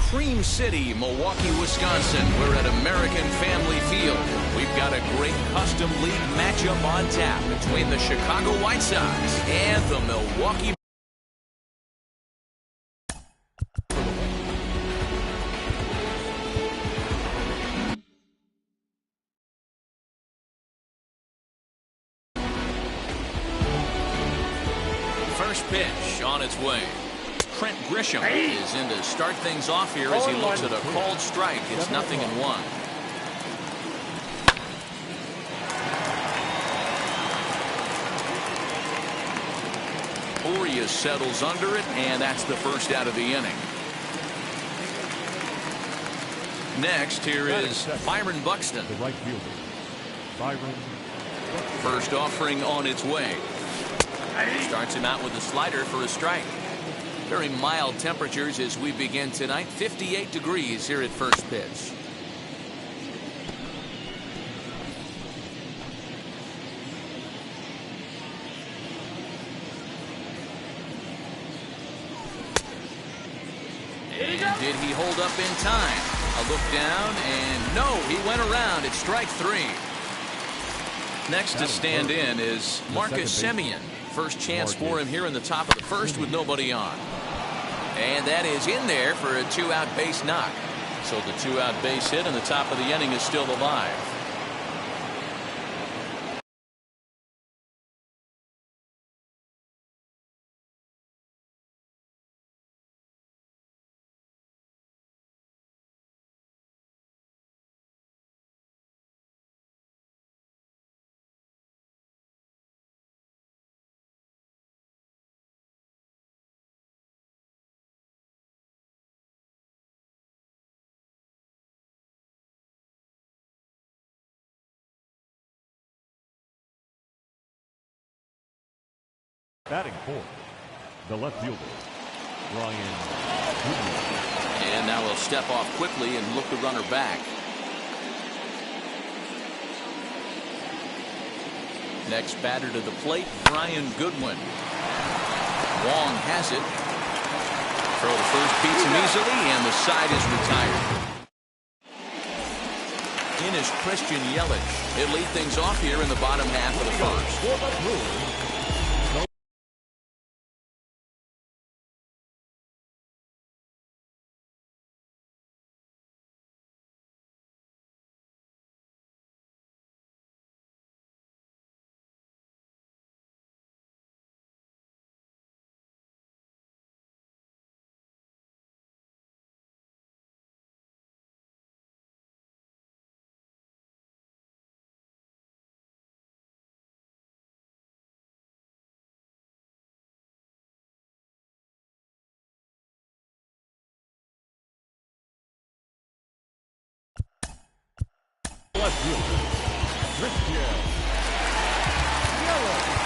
Cream City, Milwaukee, Wisconsin. We're at American Family Field. We've got a great custom league matchup on tap between the Chicago White Sox and the Milwaukee. First pitch on its way. Trent Grisham is in to start things off here as he looks at a called strike. It's 0-1. Urias settles under it, and that's the first out of the inning. Next, here is Byron Buxton. The right fielder, Byron. First offering on its way. Starts him out with a slider for a strike. Very mild temperatures as we begin tonight. 58 degrees here at first pitch. And did he hold up in time? A look down, and no, he went around. It's strike three. Next to stand in is Marcus Semien. First chance for him here in the top of the first with nobody on. And that is in there for a two-out base knock. So the two-out base hit in the top of the inning is still alive. Batting fourth, the left fielder, Ryan Goodwin. And now he'll step off quickly and look the runner back. Next batter to the plate, Ryan Goodwin. Wong has it. Throw the first, beats him easily, and the side is retired. In is Christian Yelich. He'll lead things off here in the bottom half of the first. Left fielder, Christian Yelich.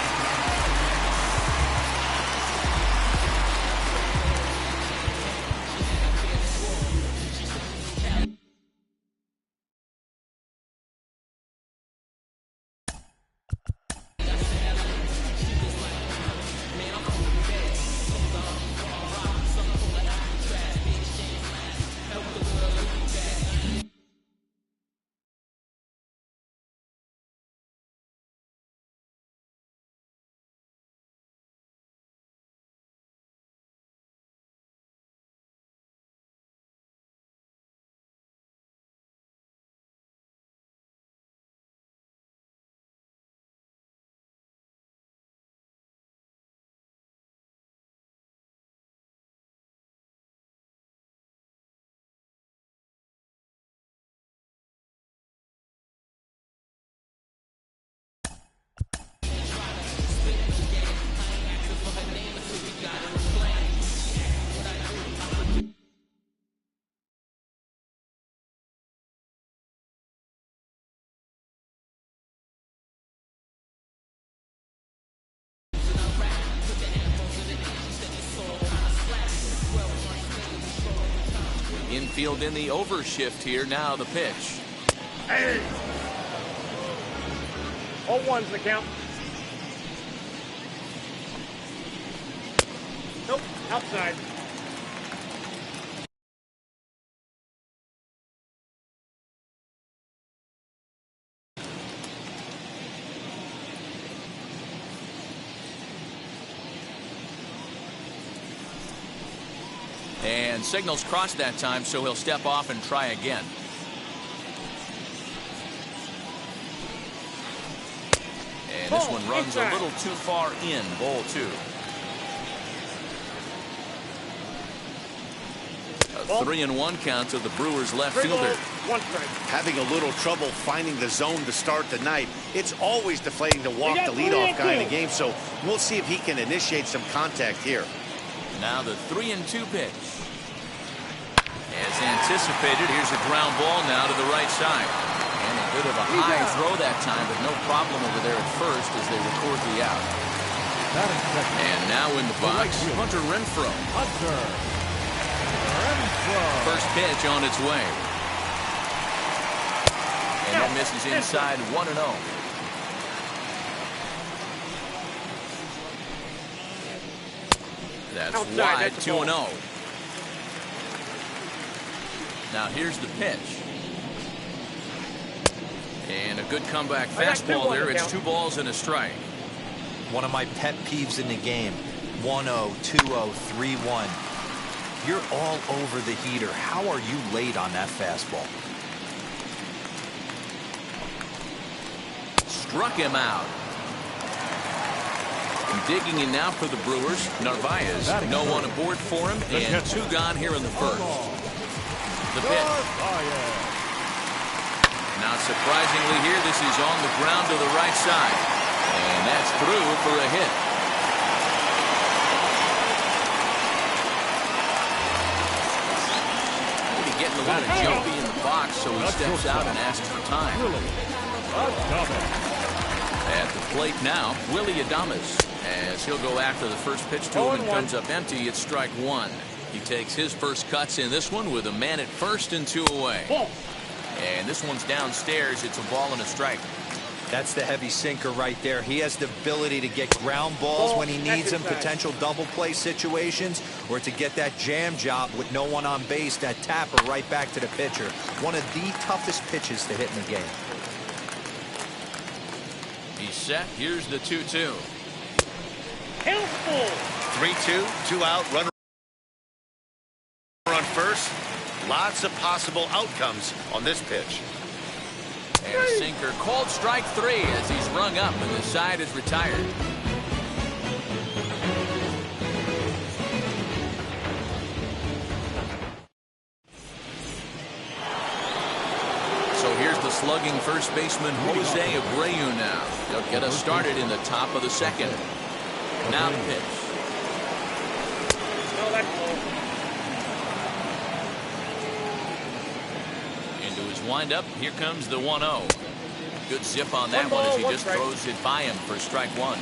Infield in the overshift here. Now the pitch. Hey! 0-1's the count. Nope, outside. And signals crossed that time, so he'll step off and try again. And this one runs a little too far in, ball 2. A 3-1 count to the Brewers left fielder. Having a little trouble finding the zone to start the night. It's always deflating to walk the leadoff guy in the game, so we'll see if he can initiate some contact here. Now the 3-2 pitch. As anticipated, here's a ground ball now to the right side. And a bit of a high throw that time, but no problem over there at first as they record the out. And now in the box, Hunter Renfroe. First pitch on its way. And that misses inside 1-0. That's wide, 2-0. Now here's the pitch. And a good comeback fastball there. It's 2 balls and a strike. One of my pet peeves in the game. 1-0, 2-0, 3-1. You're all over the heater. How are you late on that fastball? Struck him out. And digging in now for the Brewers, Narvaez. No one aboard for him, and 2 gone here in the first. The pitch. Now surprisingly here, this is on the ground to the right side. And that's through for a hit. Maybe getting a little jumpy in the box, so he steps out and asks for time. At the plate now, Willie Adames, as he'll go after the first pitch to him and comes up empty. It's strike 1. He takes his first cuts in this one with a man at first and 2 away. And this one's downstairs. It's a ball and a strike. That's the heavy sinker right there. He has the ability to get ground balls when he needs them, potential double play situations, or to get that jam job with no one on base, that tapper right back to the pitcher. One of the toughest pitches to hit in the game. He's set. Here's the 2-2. 3-2, 2 out, run on first. Lots of possible outcomes on this pitch. And a sinker called strike 3 as he's rung up and the side is retired. So here's the slugging first baseman Jose Abreu now. They'll get us started in the top of the second. Now the pitch. Into his windup. Here comes the 1-0. Good zip on that one as he just throws it by him for strike 1.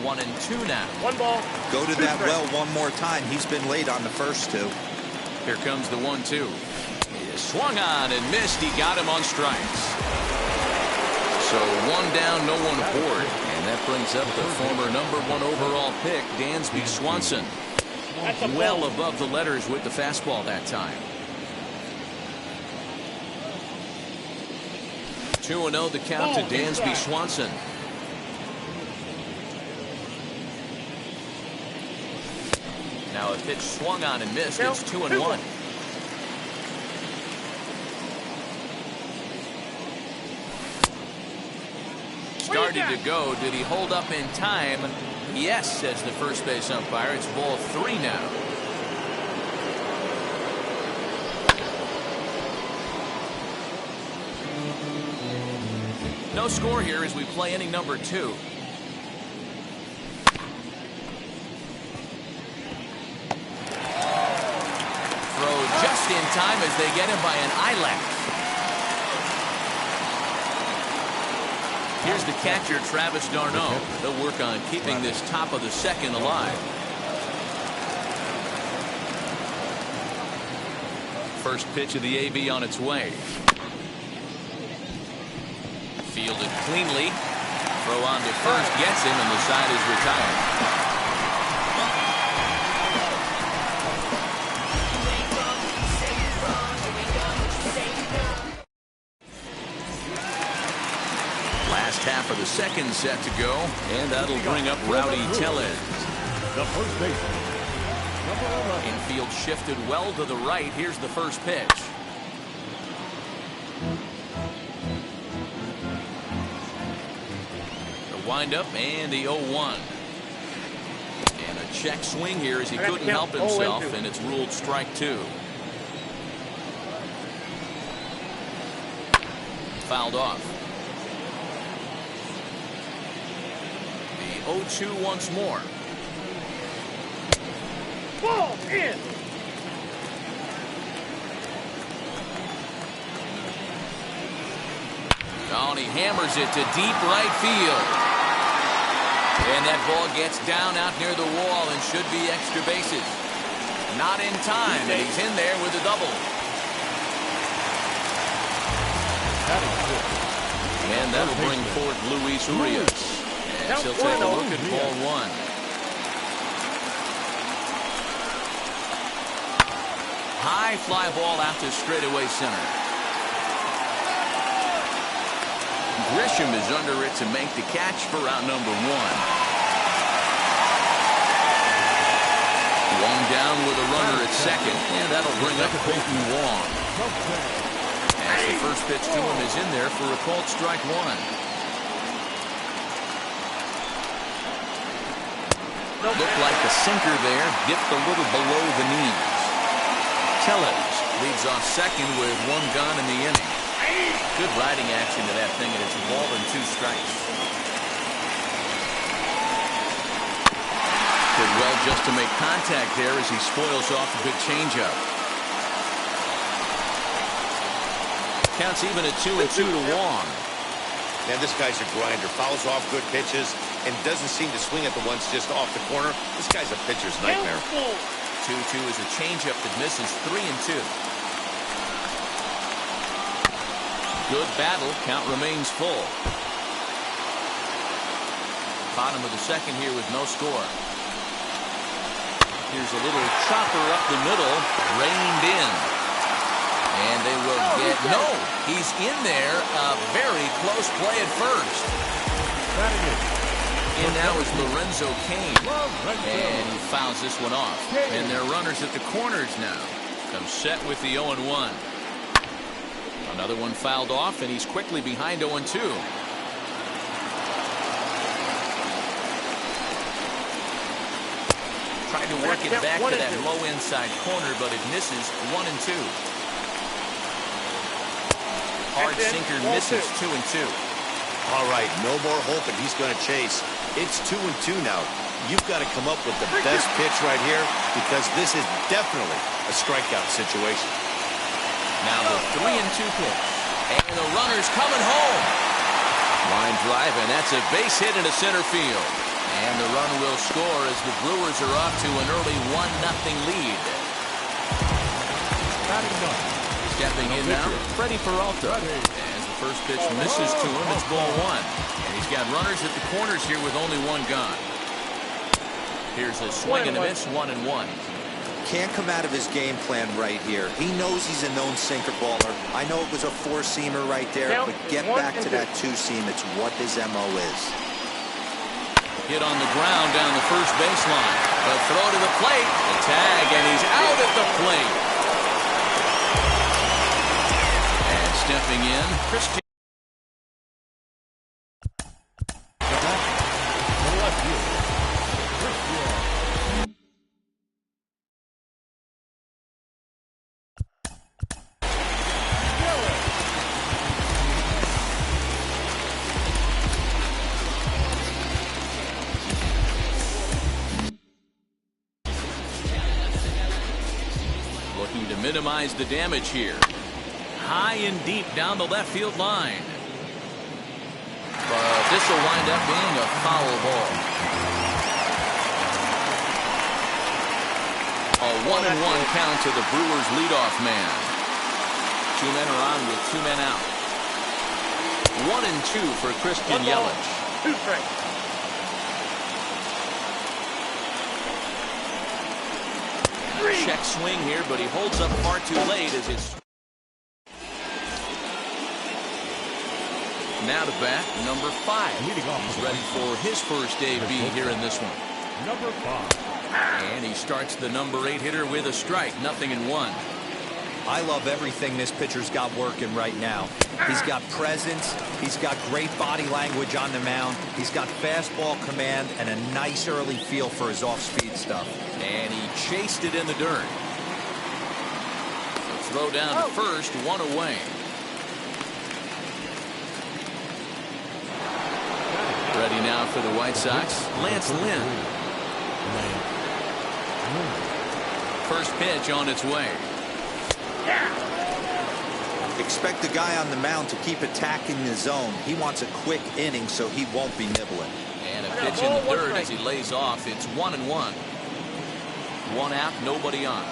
1-2 now. 1 ball. Go to that well one more time. He's been late on the first 2. Here comes the 1-2. He swung on and missed. He got him on strikes. So 1 down, no one aboard. And that brings up the former #1 overall pick, Dansby Swanson. Well above the letters with the fastball that time. 2-0 the count to Dansby Swanson. Now a pitch swung on and missed. It's 2-1. Started to go. Did he hold up in time? Yes, says the first base umpire. It's ball 3 now. No score here as we play inning number 2. Throw just in time as they get him by an eyelash. Here's the catcher, Travis d'Arnaud. They'll work on keeping this top of the second alive. First pitch of the AB on its way. Fielded cleanly. Throw on to first, gets him, and the side is retired. Half of the second set to go, and that'll bring up Rowdy Tellez. The first baseman, number 11. Infield shifted well to the right. Here's the first pitch. The windup and the 0-1. And a check swing here as he couldn't help himself, and it's ruled strike two. Fouled off. The 0-2 once more. Ball in. Oh, and he hammers it to deep right field. And that ball gets down out near the wall and should be extra bases. Not in time, and he's in there with a double. And that'll bring forth Luis Urias. And he'll take a look at ball one. High fly ball out to straightaway center. Grisham is under it to make the catch for out number one. One down with a runner at second, and that'll bring up Colton Wong. As the first pitch to him is in there for a called strike one. Looked like the sinker there, dipped a little below the knees. Tellez leads off second with one gone in the inning. Good riding action to that thing, and it's ball and two strikes. Did well just to make contact there as he spoils off a good changeup. Counts even at 2-2 to Wong. Man, this guy's a grinder. Fouls off good pitches and doesn't seem to swing at the ones just off the corner. This guy's a pitcher's nightmare. 2-2 is a changeup that misses 3-2. Good battle. Count remains full. Bottom of the second here with no score. Here's a little chopper up the middle. Reined in. And they will get... No! He's in there. A very close play at first. In now is Lorenzo Cain. And he fouls this one off. And they're runners at the corners now. Come set with the 0-1. Another one fouled off, and he's quickly behind 0-2. Tried to work it back to that low inside corner, but it misses 1-2. Hard sinker misses 2-2. All right, no more hope, and he's going to chase. It's 2-2 now. You've got to come up with the best pitch right here because this is definitely a strikeout situation. Now the 3-2 pitch. And the runner's coming home. Line drive, and that's a base hit into center field. And the run will score as the Brewers are off to an early 1-0 lead. Stepping in now, Freddie Peralta. As the first pitch misses to him, it's ball one. And he's got runners at the corners here with only one gone. Here's a swing and a miss, 1-1. Can't come out of his game plan right here. He knows he's a known sinker baller. I know it was a four-seamer right there, but get back to that two-seam. It's what his MO is. Hit on the ground down the first baseline. A throw to the plate. The tag, and he's out at the plate. And stepping in, Christian. Looking to minimize the damage here. High and deep down the left field line. But this will wind up being a foul ball. A 1-1 count to the Brewers leadoff man. Two men are on with two men out. 1-2 for Christian Yelich. 2 strikes. Check swing here, but he holds up far too late as it's. Now to bat, number 5. He's ready for his first debut here in this one. Number 5. And he starts the number 8 hitter with a strike. 0-1. I love everything this pitcher's got working right now. He's got presence. He's got great body language on the mound. He's got fastball command and a nice early feel for his off-speed stuff. And he chased it in the dirt. The throw down to first, 1 away. Ready now for the White Sox, Lance Lynn. First pitch on its way. Expect the guy on the mound to keep attacking the zone. He wants a quick inning so he won't be nibbling. And a pitch in the dirt as he lays off. It's 1-1. 1 out, nobody on.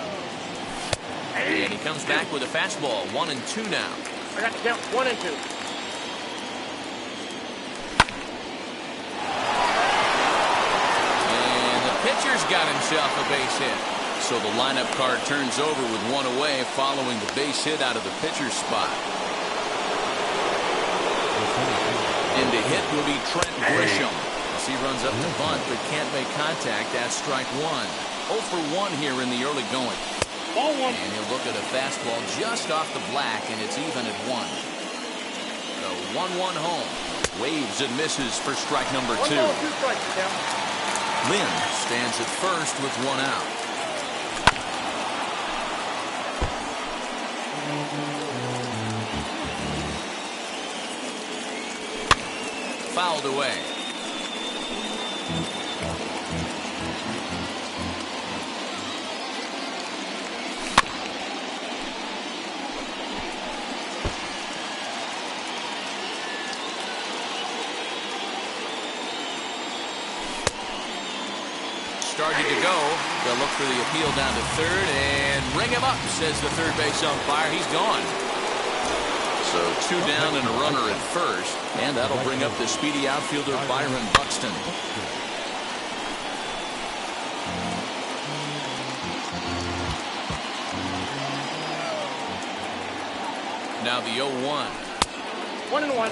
And he comes back with a fastball. 1-2 now. I got to count 1 and 2. And the pitcher's got himself a base hit. So the lineup card turns over with 1 away following the base hit out of the pitcher's spot. And the hit will be Trent Grisham as he runs up the bunt but can't make contact. That's strike 1. 0 for 1 here in the early going. Ball 1. And he'll look at a fastball just off the black, and it's even at 1. So 1-1 home. Waves and misses for strike number 2. 1 ball, 2 strikes, Cal. Lynn stands at first with 1 out. Fouled away. Started to go. They'll look for the appeal down to third and ring him up, says the third base umpire. He's gone. So 2 down and a runner at first, and that'll bring up the speedy outfielder Byron Buxton. Now the 0-1. 1-1.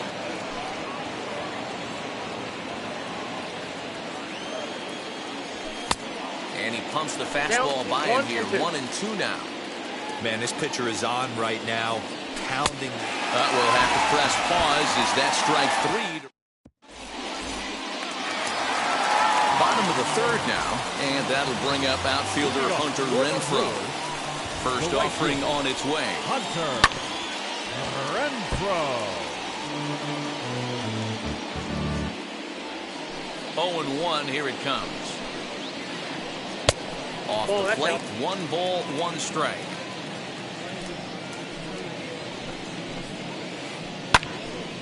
And he pumps the fastball by him here. 1-2 now. Man, this pitcher is on right now. Pounding. We'll have to press pause. Is that strike 3? Bottom of the third now, and that'll bring up outfielder Hunter Renfroe. First offering on its way. Hunter Renfroe. 0-1. Here it comes. Off the plate. 1 ball, 1 strike.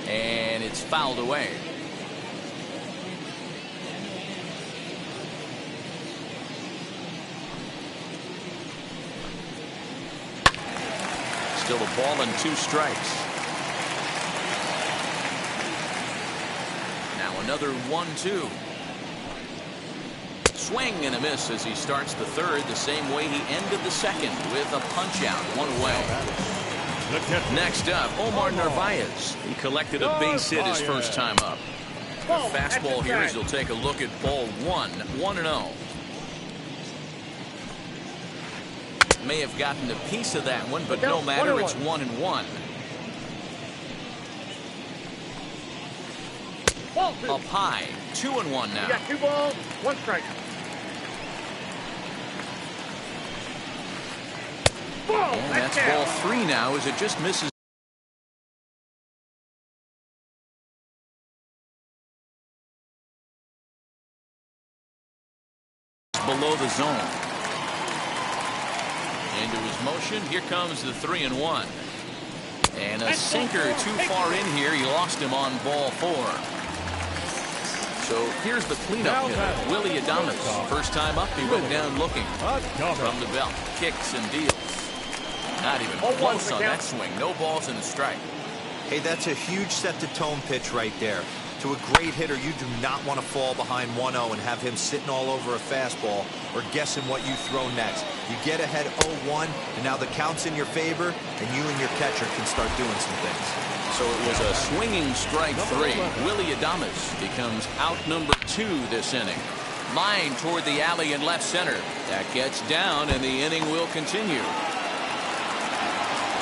And it's fouled away. Still a ball and 2 strikes. Now another 1-2. Swing and a miss as he starts the third the same way he ended the second with a punch out. 1 away. Next up, Omar Narvaez. He collected a base hit his first time up. The fastball here as he'll take a look at ball 1. 1-0. May have gotten a piece of that one, but no matter, it's 1-1. Up high, 2-1 now. You got 2 balls, 1 strike. And that's ball 3 now as it just misses. Below the zone. Into his motion. Here comes the 3-1. And a sinker too far in here. He lost him on ball 4. So here's the cleanup hitter, Willie Adames. First time up, he went down looking. From the belt, kicks and deals. Not even close on that swing. No balls and a strike. Hey, that's a huge set-the-tone pitch right there. To a great hitter, you do not want to fall behind 1-0 and have him sitting all over a fastball or guessing what you throw next. You get ahead 0-1, and now the count's in your favor, and you and your catcher can start doing some things. So it was a swinging strike 3. Willie Adames becomes out number 2 this inning. Line toward the alley in left center. That gets down, and the inning will continue.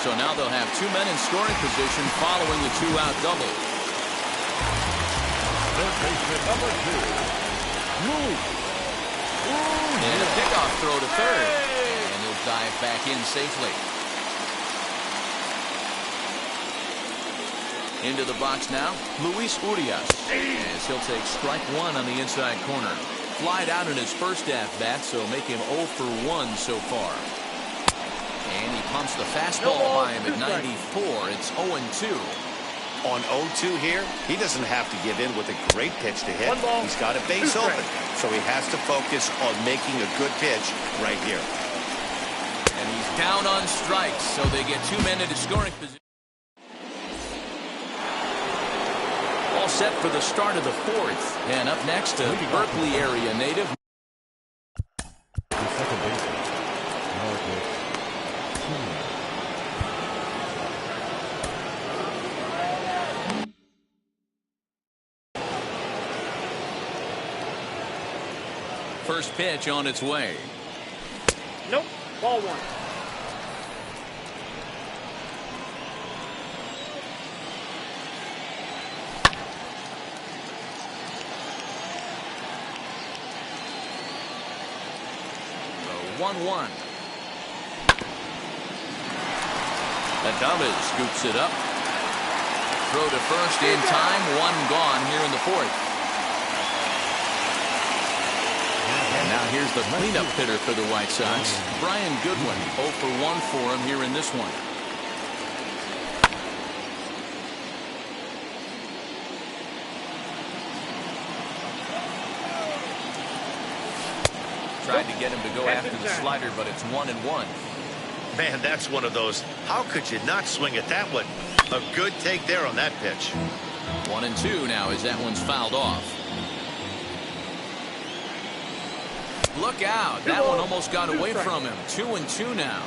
So now they'll have 2 men in scoring position following the 2-out double. Third baseman number 2, Louis. And a pickoff throw to third. And he'll dive back in safely. Into the box now, Luis Urias, as he'll take strike 1 on the inside corner. Flied out in his first at-bat, so make him 0 for 1 so far. And he pumps the fastball by him at 94. It's 0-2. On 0-2 here, he doesn't have to give in with a great pitch to hit. He's got a base open, so he has to focus on making a good pitch right here. And he's down on strikes, so they get 2 men into scoring position. All set for the start of the 4th. And up next, a Berkeley area native. The second baseman, Marcus Semien. First pitch on its way. Nope. Ball 1. The 1-1. Adames scoops it up. Throw to first in time. 1 gone here in the 4th. And now here's the cleanup hitter for the White Sox, Brian Goodwin. 0 for 1 for him here in this one. Tried to get him to go after the slider, but it's 1-1. Man, that's one of those. How could you not swing at that one? A good take there on that pitch. 1-2 now as that one's fouled off. Look out. That one almost got away from him. 2-2 now.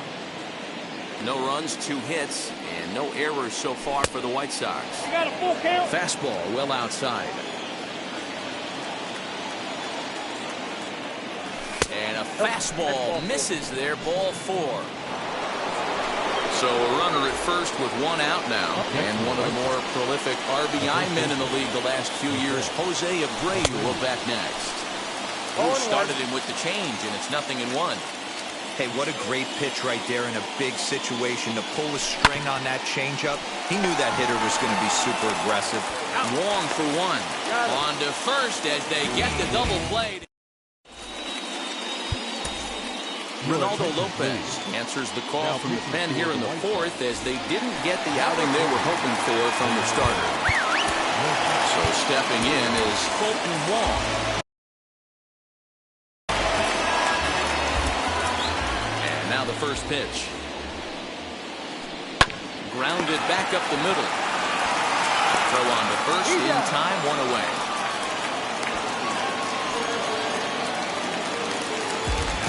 No runs, 2 hits, and no errors so far for the White Sox. You got a full count. Fastball well outside. And a fastball misses there. Ball 4. So a runner at first with 1 out now. And one of the more prolific RBI men in the league the last few years, Jose Abreu, will back next. Who started him with the change, and it's 0-1. Hey, what a great pitch right there in a big situation to pull a string on that changeup. He knew that hitter was going to be super aggressive. Wong for 1. On to first as they get the double play. Ronaldo Lopez answers the call from the pen here in the 4th as they didn't get the outing they were hoping for from the starter. So stepping in is Fulton Wong. Now the first pitch. Grounded back up the middle. Throw on to first in time, 1 away.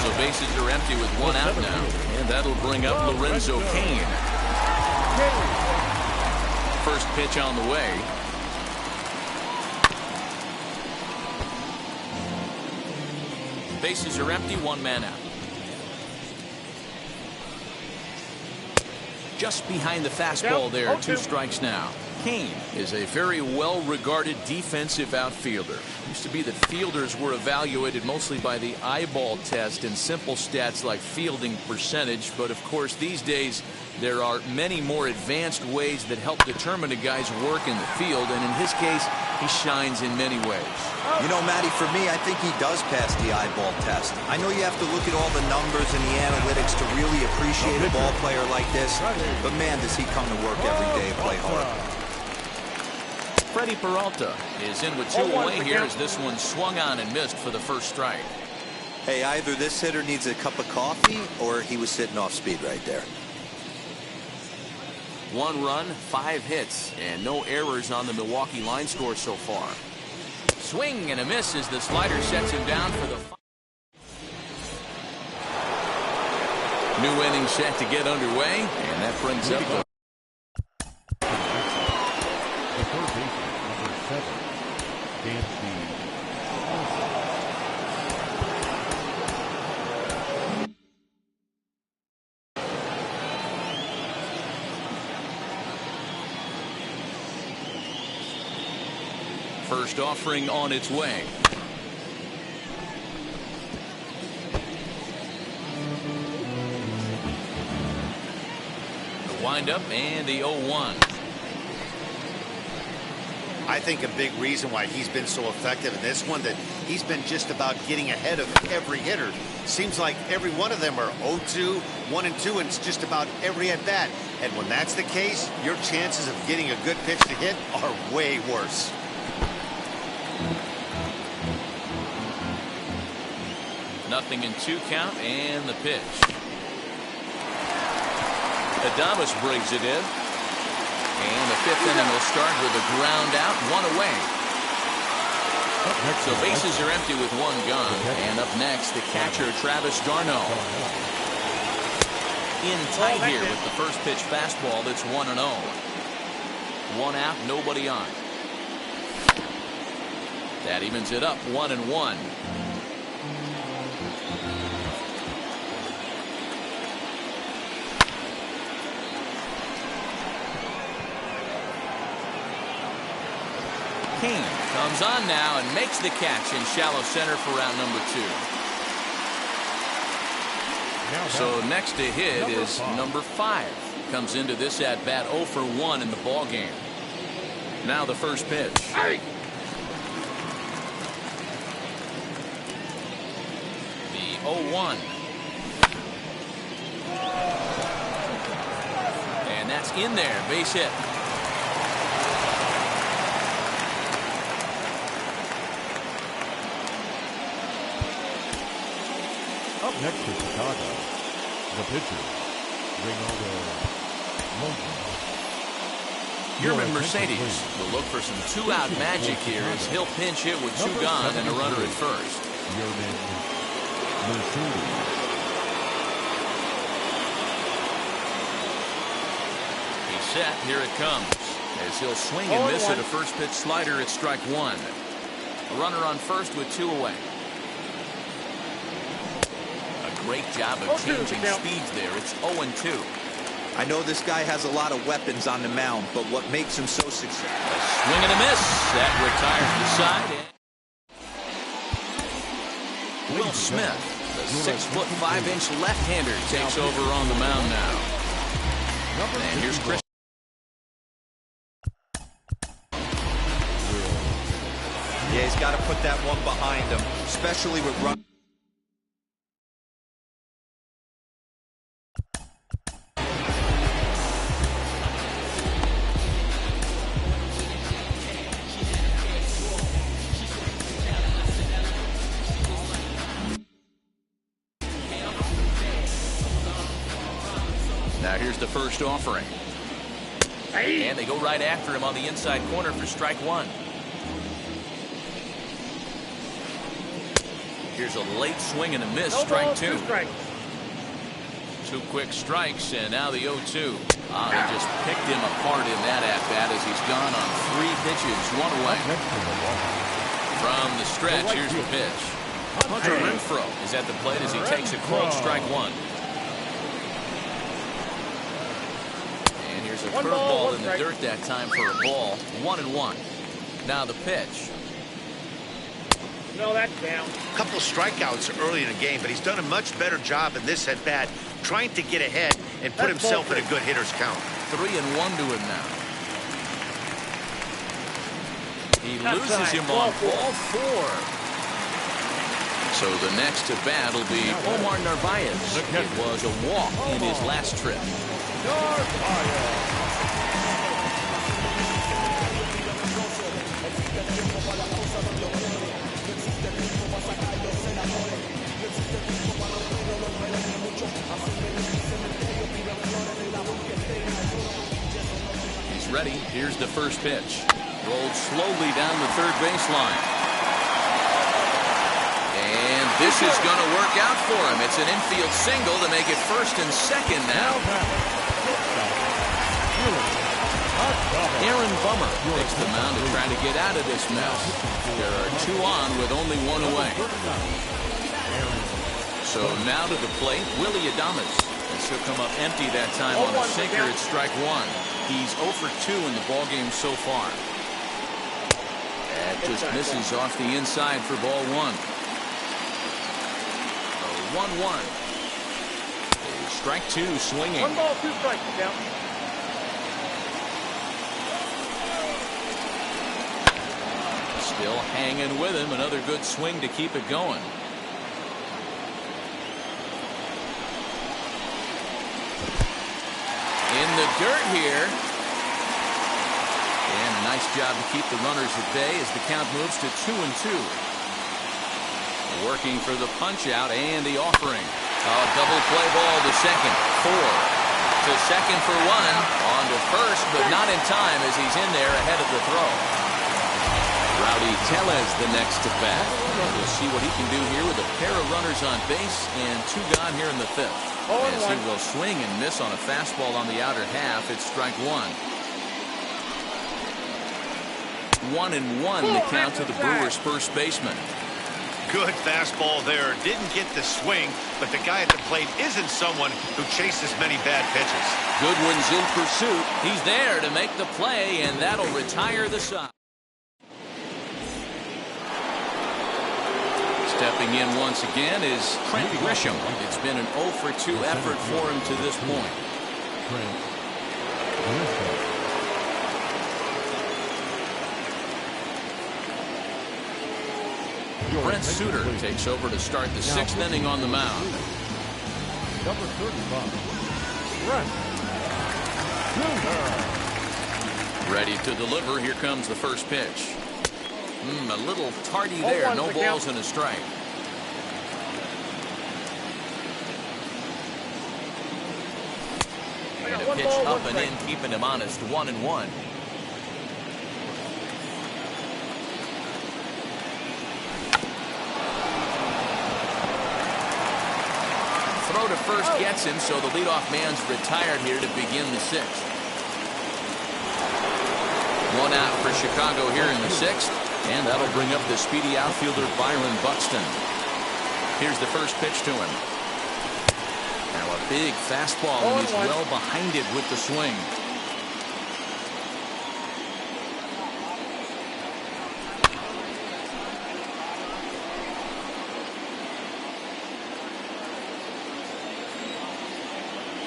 So bases are empty with 1 out now. And that'll bring up Lorenzo Cain. First pitch on the way. Bases are empty, 1 man out. Just behind the fastball there, 2 strikes now. Cain is a very well-regarded defensive outfielder. Used to be that fielders were evaluated mostly by the eyeball test and simple stats like fielding percentage, but of course these days there are many more advanced ways that help determine a guy's work in the field, and in his case, he shines in many ways. You know, Matty, for me, I think he does pass the eyeball test. I know you have to look at all the numbers and the analytics to really appreciate a ball player like this, but man, does he come to work every day and play hard. Freddie Peralta is in with 2 away here as this one swung on and missed for the first strike. Hey, either this hitter needs a cup of coffee or he was sitting off speed right there. 1 run, 5 hits, and no errors on the Milwaukee line score so far. Swing and a miss as the slider sets him down for the new inning set to get underway, and that brings up the third baseman, number 7, Dancy. First offering on its way. The windup and the 0-1. I think a big reason why he's been so effective in this one that he's been just about getting ahead of every hitter. Seems like every one of them are 0-2, 1-2, and it's just about every at bat. And when that's the case, your chances of getting a good pitch to hit are way worse. Nothing in 2 count and the pitch. Adames brings it in. And the 5th inning will start with a ground out, 1 away. So bases are empty with 1 gone. And up next, the catcher, Travis d'Arnaud. In tight here with the first pitch fastball that's 1-0. 1 out, nobody on. That evens it up, 1-1. Kane comes on now and makes the catch in shallow center for round number 2. So next to hit is number 5. Comes into this at bat 0 for 1 in the ball game. Now the first pitch. The 0-1. And that's in there, base hit. Up next to Chicago, the pitcher, Reynaldo Lopez. Yerman Mercedes will look for some 2-out magic here as he'll pinch hit with 2 gone and a runner at first. Yerman Mercedes. He's set. Here it comes. As he'll swing and miss at a first pitch slider at strike 1. A runner on first with 2 away. Great job of changing speeds there. It's 0-2. I know this guy has a lot of weapons on the mound, but what makes him so successful? A swing and a miss. That retires the side. Will Smith, the 6'5" left-hander, takes over on the mound now. And here's Chris. Yeah, he's got to put that one behind him, especially with run. Now here's the first offering. And they go right after him on the inside corner for strike 1. Here's a late swing and a miss, strike 2. 2 quick strikes, and now the 0-2. They just picked him apart in that at-bat as he's gone on 3 pitches, 1 away. From the stretch, here's the pitch. Hunter Renfroe is at the plate as he takes a called strike 1. A curveball in the dirt that time for a ball. 1-1. Now the pitch. No, that's down. A couple of strikeouts early in the game, but he's done a much better job in this at bat, trying to get ahead and put himself in a good hitter's count. 3-1 to him now. He loses him on ball 4. So the next to bat will be Omar Narvaez. It was a walk in his last trip. He's ready. Here's the first pitch. Rolled slowly down the third baseline. And this is going to work out for him. It's an infield single to make it first and second now. Aaron Bummer takes the mound to try to get out of this mess. There are 2 on with only 1 away. So now to the plate, Willie Adames. He'll come up empty that time on a sinker at strike 1. He's 0 for 2 in the ballgame so far. That just misses off the inside for ball one. 1-1. Strike two swinging. 1 ball, 2 strikes, count. Still hanging with him. Another good swing to keep it going. In the dirt here. And a nice job to keep the runners at bay as the count moves to 2-2. Working for the punch out and the offering. Double play ball to second. 4 to second for 1. On to first, but not in time as he's in there ahead of the throw. Rowdy Tellez the next to bat. We'll see what he can do here with a pair of runners on base and 2 gone here in the 5th. As he will swing and miss on a fastball on the outer half. It's strike 1. 1-1 the count to the Brewers' first baseman. Good fastball there. Didn't get the swing, but the guy at the plate isn't someone who chases many bad pitches. Goodwin's in pursuit. He's there to make the play, and that'll retire the side. Stepping in once again is Trent Grisham. It's been an 0-for-2 effort for him to this point. Brent Suter takes over to start the 6th inning on the mound. Number 35, Brent Suter. Ready to deliver. Here comes the first pitch. A little tardy there. No balls and a strike. And a pitch up and in, keeping him honest. 1-1. Throw to first gets him, so the leadoff man's retired here to begin the 6th. 1 out for Chicago here in the 6th, and that'll bring up the speedy outfielder Byron Buxton. Here's the first pitch to him. Now a big fastball, and he's well behind it with the swing.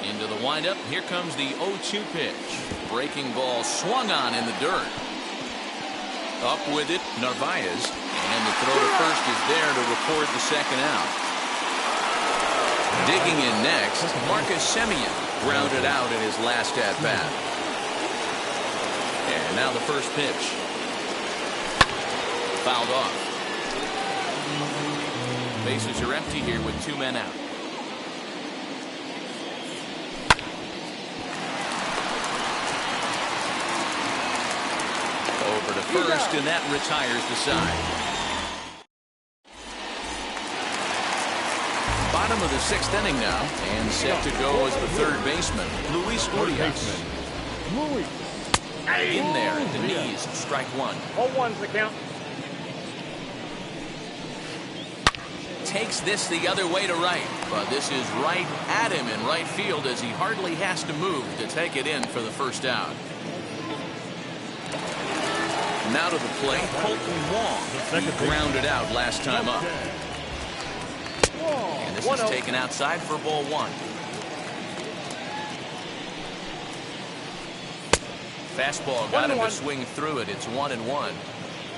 Into the windup. Here comes the 0-2 pitch. Breaking ball swung on in the dirt. Up with it, Narvaez. And the throw to first is there to record the 2nd out. Digging in next, Marcus Semien grounded out in his last at-bat. And now the first pitch. Fouled off. Bases are empty here with 2 men out. Over to first, and that retires the side. Bottom of the 6th inning now, and set to go as the 3rd baseman, Luis Urias. In there at the knees, strike 1. 0-1's the count. Takes this the other way to right, but this is right at him in right field as he hardly has to move to take it in for the first out. Now to the plate, Colton Wong. He grounded out last time up. And this is taken outside for ball 1. Fastball got him to swing through it. It's 1-1.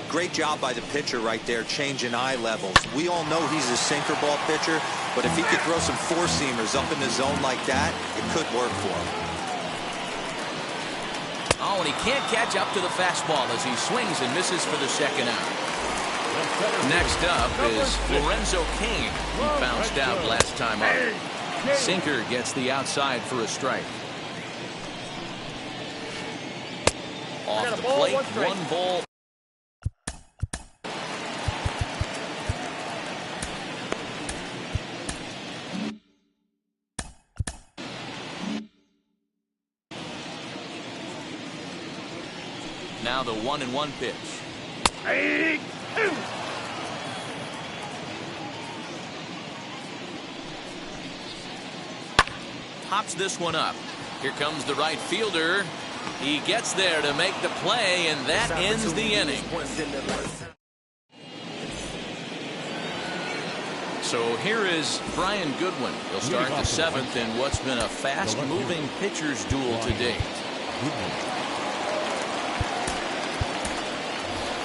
Great job by the pitcher right there, changing eye levels. We all know he's a sinker ball pitcher, but if he could throw some four-seamers up in the zone like that, it could work for him. Oh, and he can't catch up to the fastball as he swings and misses for the 2nd out. Next up is Lorenzo Cain. He bounced out last time up. Sinker gets the outside for a strike. Off the plate, 1 ball. Now the 1-1 pitch. Pops this one up. Here comes the right fielder. He gets there to make the play, and that ends the inning. So here is Brian Goodwin. He'll start the seventh in what's been a fast-moving pitcher's duel to date.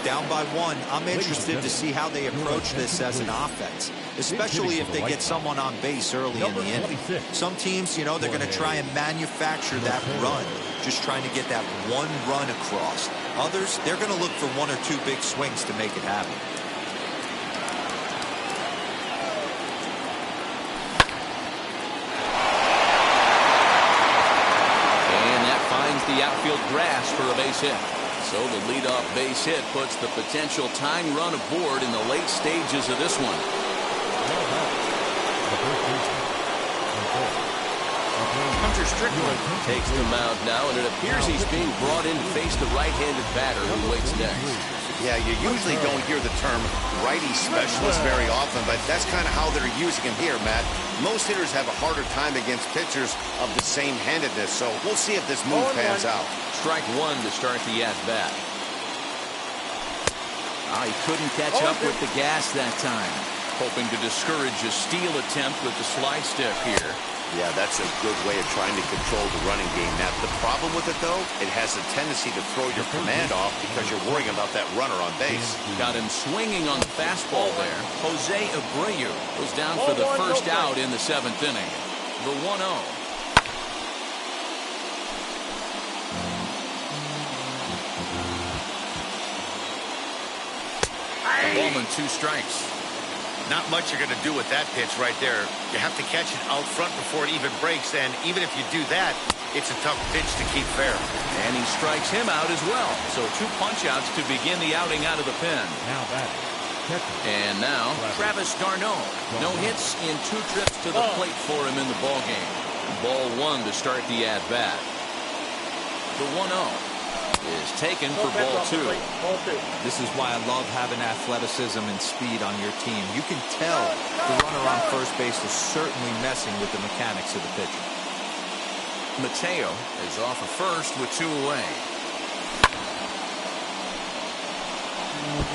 Down by one, I'm interested to see how they approach this as an offense, especially if they get someone on base early in the inning. Some teams, you know, they're going to try and manufacture that run, just trying to get that one run across. Others, they're going to look for one or two big swings to make it happen. And that finds the outfield grass for a base hit. So the leadoff base hit puts the potential tying run aboard in the late stages of this one. Hunter Strickland takes the mound now, and it appears he's being brought in to face the right-handed batter who waits next. Yeah, you usually don't hear the term righty specialist very often, but that's kind of how they're using him here, Matt. Most hitters have a harder time against pitchers of the same handedness, so we'll see if this move pans out. Strike one to start the at-bat. He couldn't catch up with the gas that time. Hoping to discourage a steal attempt with the slide step here. Yeah, that's a good way of trying to control the running game. Now, the problem with it, though, it has a tendency to throw your command off because you're worrying about that runner on base. Got him swinging on the fastball there. Jose Abreu goes down for the first out in the seventh inning. The 1-0. Ballman, 2 strikes. Not much you're going to do with that pitch right there. You have to catch it out front before it even breaks, and even if you do that, it's a tough pitch to keep fair. And he strikes him out as well. So 2 punch-outs to begin the outing out of the pen. Now batting. And now, Travis d'Arnaud. No hits in 2 trips to the plate for him in the ballgame. Ball 1 to start the at-bat. The 1-0. Is taken for ball 2. This is why I love having athleticism and speed on your team. You can tell the runner on first base is certainly messing with the mechanics of the pitcher. Mateo is off of first with 2 away.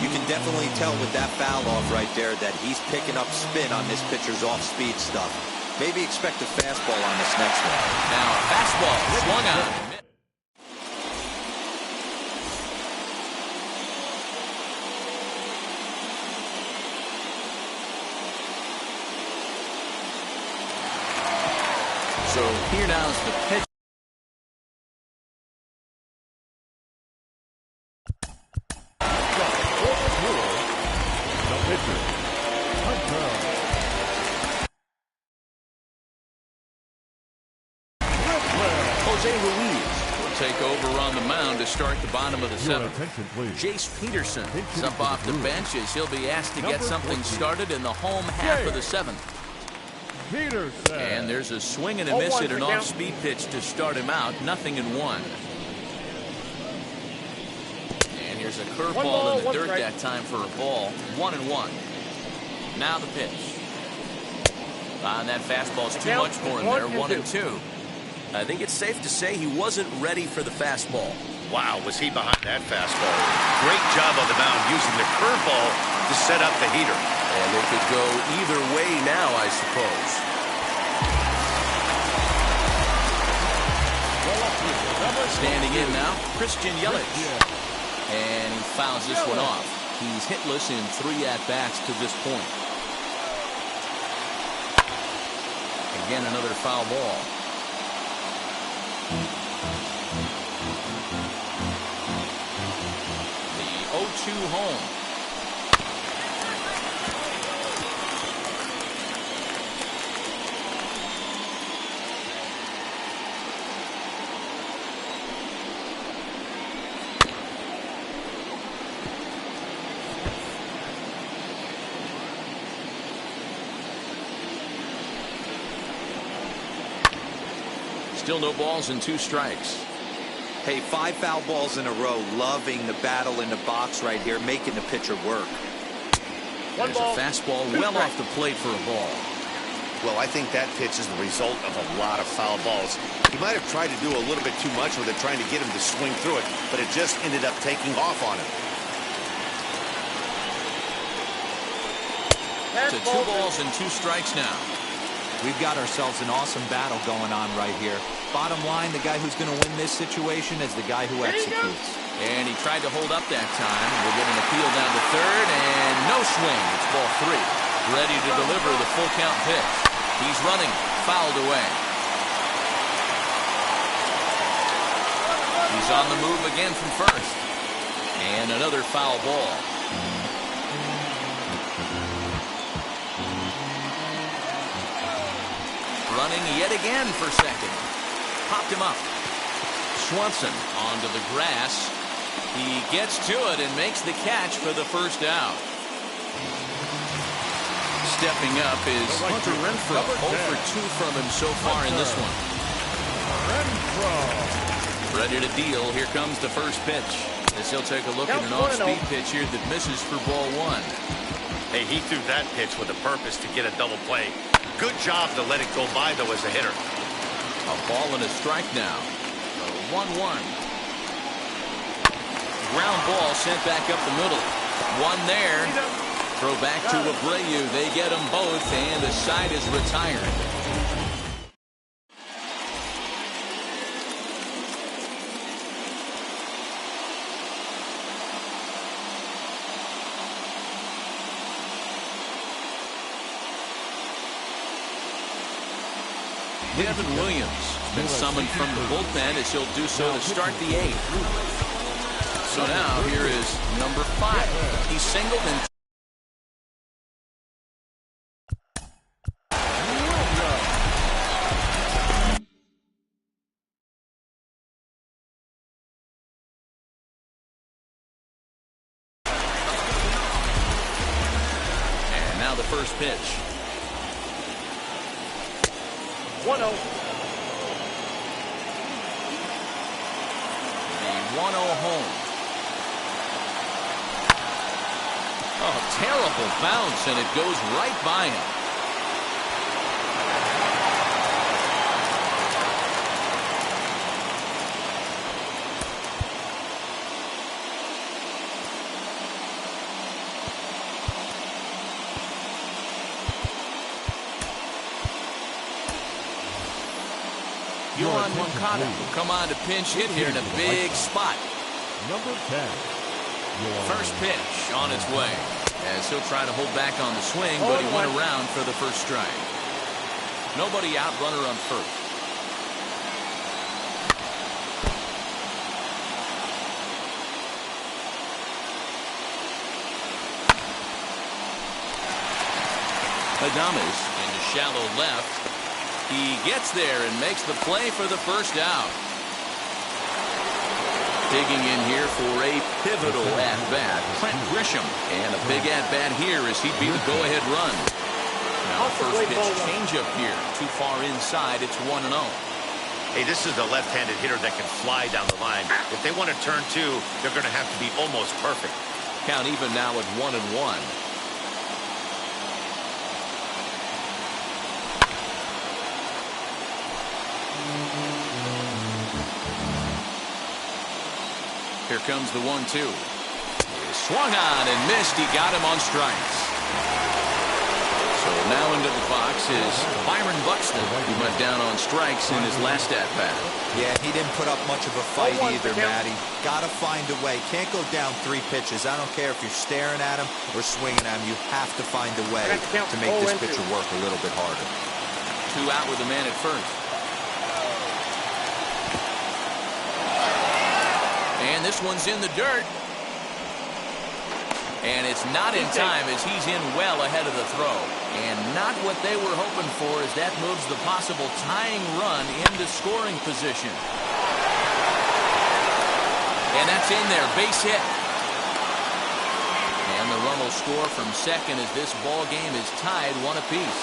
You can definitely tell with that foul off right there that he's picking up spin on this pitcher's off-speed stuff. Maybe expect a fastball on this next one. Now a fastball swung on. So here now is the pitch. Jose Ruiz will take over on the mound to start the bottom of the 7th. Jace Peterson is up off the bench as he'll be asked to get something started in the home half of the 7th. And there's a swing and a miss at an off-speed pitch to start him out. 0-1. And here's a curveball in the dirt that time for a ball. 1-1. Now the pitch. And that fastball's too much for him there. 1-2. I think it's safe to say he wasn't ready for the fastball. Wow, was he behind that fastball. Great job on the mound using the curveball to set up the heater. And it could go either way now, I suppose. Standing in now, Christian Yelich. And he fouls this one off. He's hitless in 3 at-bats to this point. Again, another foul ball. The 0-2 home. Still no balls and 2 strikes. Hey, 5 foul balls in a row. Loving the battle in the box right here, making the pitcher work. There's a fastball well off the plate for a ball. Well, I think that pitch is the result of a lot of foul balls. He might have tried to do a little bit too much with it, trying to get him to swing through it, but it just ended up taking off on him. To 2 balls and 2 strikes now. We've got ourselves an awesome battle going on right here. Bottom line, the guy who's going to win this situation is the guy who executes. And he tried to hold up that time. We'll get an appeal down to third, and no swing. It's ball 3. Ready to deliver the full count pitch. He's running, fouled away. He's on the move again from first. And another foul ball. Running yet again for second. Popped him up. Swanson onto the grass. He gets to it and makes the catch for the first out. Stepping up is Hunter Renfroe. 0 for 2 from him so far in this one. Ready to deal. Here comes the first pitch. As he'll take a look at an off-speed pitch here that misses for ball 1. Hey, he threw that pitch with a purpose to get a double play. Good job to let it go by, though, as a hitter. A ball and a strike now. 1-1. Ground ball sent back up the middle. One there. Throw back to Abreu. They get them both, and the side is retired. Devin Williams has been summoned from the bullpen as he'll do so to start the 8th. So now here is number 5. He's singled and now the first pitch. 1-0. The 1-0 home. Oh, terrible bounce, and it goes right by him. Yohan Moncada will come on to pinch hit here in a big spot. Number 10. First pitch on its way. As he'll try to hold back on the swing, but he went around for the first strike. Nobody out, runner on first. Adames into shallow left. He gets there and makes the play for the first out. Digging in here for a pivotal at-bat, Trent Grisham. And a big at-bat here as he'd be the go-ahead run. Now first pitch changeup here. Too far inside, it's 1-0. Hey, this is a left-handed hitter that can fly down the line. If they want to turn 2, they're going to have to be almost perfect. Count even now at 1-1. Here comes the 1-2. Swung on and missed. He got him on strikes. So now into the box is Byron Buxton, who went down on strikes in his last at-bat. Yeah, he didn't put up much of a fight either, Matty. Got to find a way. Can't go down 3 pitches. I don't care if you're staring at him or swinging at him. You have to find a way to make this pitcher work a little bit harder. 2 out with a man at first. And this one's in the dirt. And it's not in time as he's in well ahead of the throw. And not what they were hoping for as that moves the possible tying run into scoring position. And that's in there, base hit. And the run will score from second as this ball game is tied 1 apiece.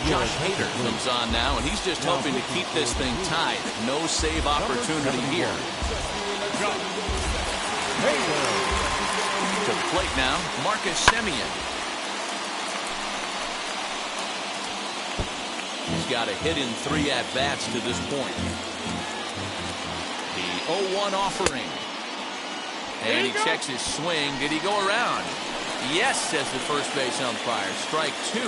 Josh Hader comes on now, and he's just hoping to keep this thing tied. No save opportunity here. To the plate now, Marcus Semien. He's got a hit in 3 at-bats to this point. The 0-1 offering. And he checks his swing. Did he go around? Yes, says the first base umpire. Strike 2.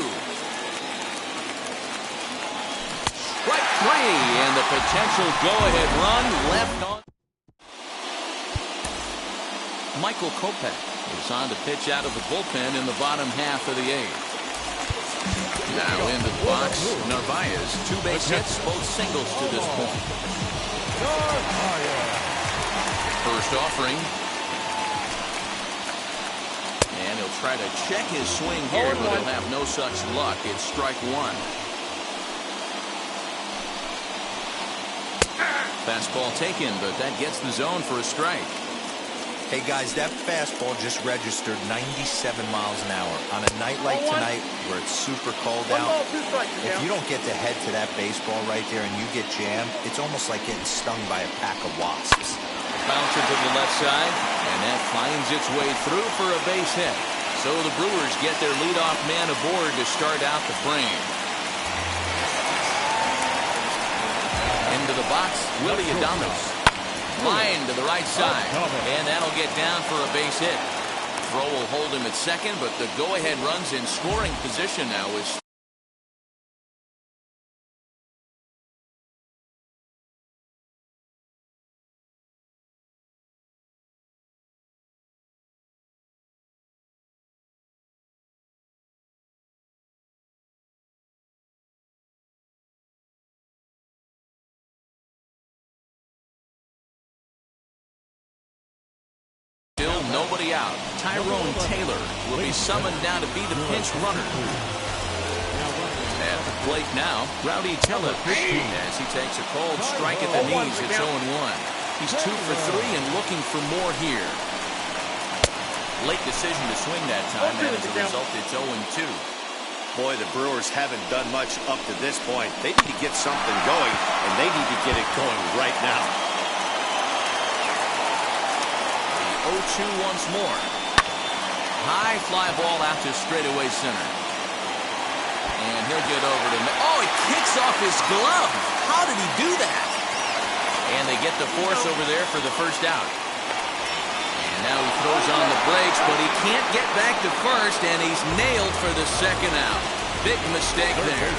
Strike 3, and the potential go-ahead run left on. Michael Kopech is on to pitch out of the bullpen in the bottom half of the 8th. Now into the box, Narvaez. 2 base hits, both singles to this point. First offering. And he'll try to check his swing here, but he'll have no such luck. It's strike 1. Fastball taken, but that gets the zone for a strike. Hey guys, that fastball just registered 97 miles an hour. On a night like tonight where it's super cold out, if you don't get to head to that baseball right there and you get jammed, it's almost like getting stung by a pack of wasps. Bouncer to the left side, and that finds its way through for a base hit. So the Brewers get their leadoff man aboard to start out the frame. Into the box, Willie Adames. Line to the right side, and that'll get down for a base hit. Throw will hold him at second, but the go-ahead run's in scoring position now is. Nobody out. Tyrone Taylor will be summoned now to be the pinch runner. At the plate now, Rowdy Tellep as he takes a cold strike at the knees. It's 0-1. He's 2 for 3 and looking for more here. Late decision to swing that time, and as a result, it's 0-2. Boy, the Brewers haven't done much up to this point. They need to get something going, and they need to get it going right now. 0-2 once more. High fly ball out to straightaway center. And he'll get over to... Oh, he kicks off his glove. How did he do that? And they get the force over there for the first out. And now he throws on the brakes, but he can't get back to first, and he's nailed for the second out. Big mistake there.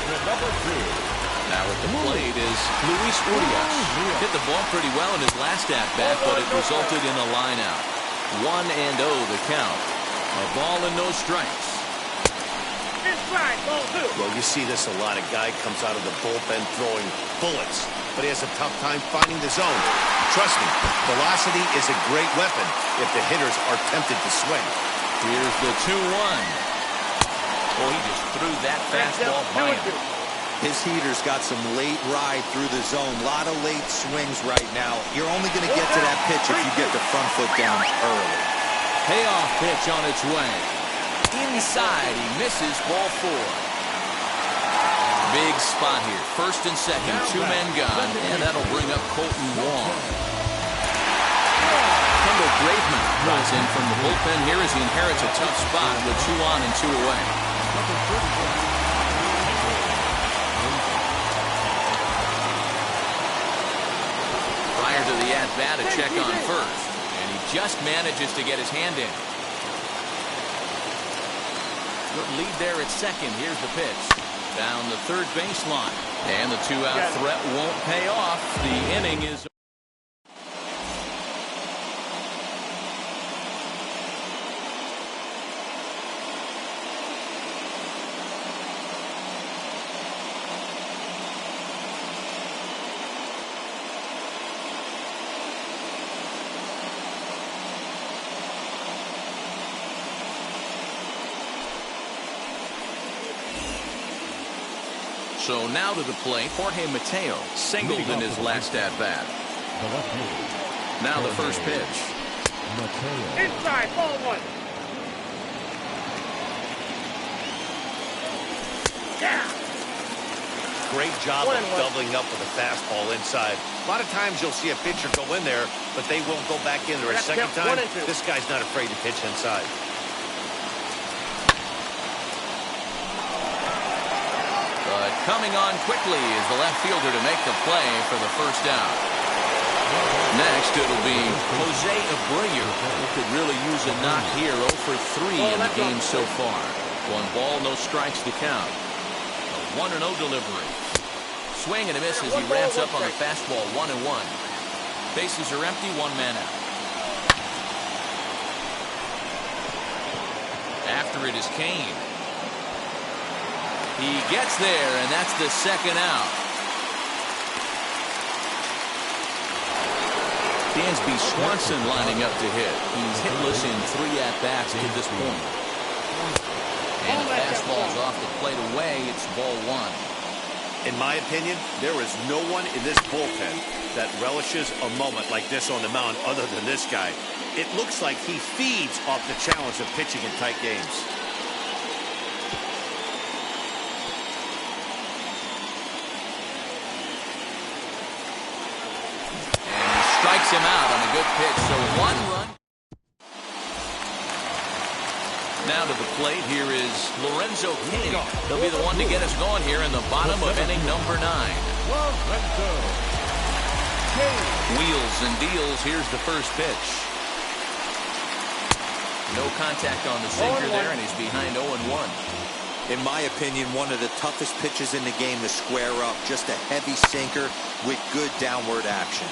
Now at the plate is Luis Urias. Hit the ball pretty well in his last at-bat, but it resulted in a line-out. 1-0 the count. A ball and no strikes. Well, you see this a lot. A guy comes out of the bullpen throwing bullets, but he has a tough time finding the zone. Trust me, velocity is a great weapon if the hitters are tempted to swing. Here's the 2-1. Oh, he just threw that fastball by him. His heater's got some late ride through the zone. A lot of late swings right now. You're only going to get to that pitch if you get the front foot down early. Payoff pitch on its way. Inside, he misses ball 4. Big spot here. First and second, 2 men gone, and that'll bring up Colton Wong. Kendall Graveman drives in from the bullpen here as he inherits a tough spot with 2 on and 2 away. Prior to the at-bat, a check on first, and he just manages to get his hand in. Good lead there at second. Here's the pitch. Down the third baseline. And the 2-out threat won't pay off. The inning is... So now to the plate, Jorge Mateo singled in his last at-bat. Now the first pitch. Inside, ball 1. Yeah. great job of doubling up with a fastball inside. A lot of times you'll see a pitcher go in there, but they won't go back in there a second time. This guy's not afraid to pitch inside. But coming on quickly is the left fielder to make the play for the first out. Next, it'll be Jose Abreu, who could really use a knock here. 0 for 3 in the game so far. 1 ball, no strikes to count. A 1-0 delivery. Swing and a miss as he ramps up on the fastball. 1-1. Bases are empty, 1 man out. After it is Kane. He gets there, and that's the second out. Dansby Swanson lining up to hit. He's hitless in 3 at-bats to this point. And the fastball's off the plate away. It's ball 1. In my opinion, there is no one in this bullpen that relishes a moment like this on the mound other than this guy. It looks like he feeds off the challenge of pitching in tight games. Strikes him out on a good pitch, so 1 run. Now to the plate, here is Lorenzo King. He'll be the one to get us going here in the bottom of inning number 9. Wheels and deals, here's the first pitch. No contact on the sinker there, and he's behind 0-1. In my opinion, one of the toughest pitches in the game to square up. Just a heavy sinker with good downward action.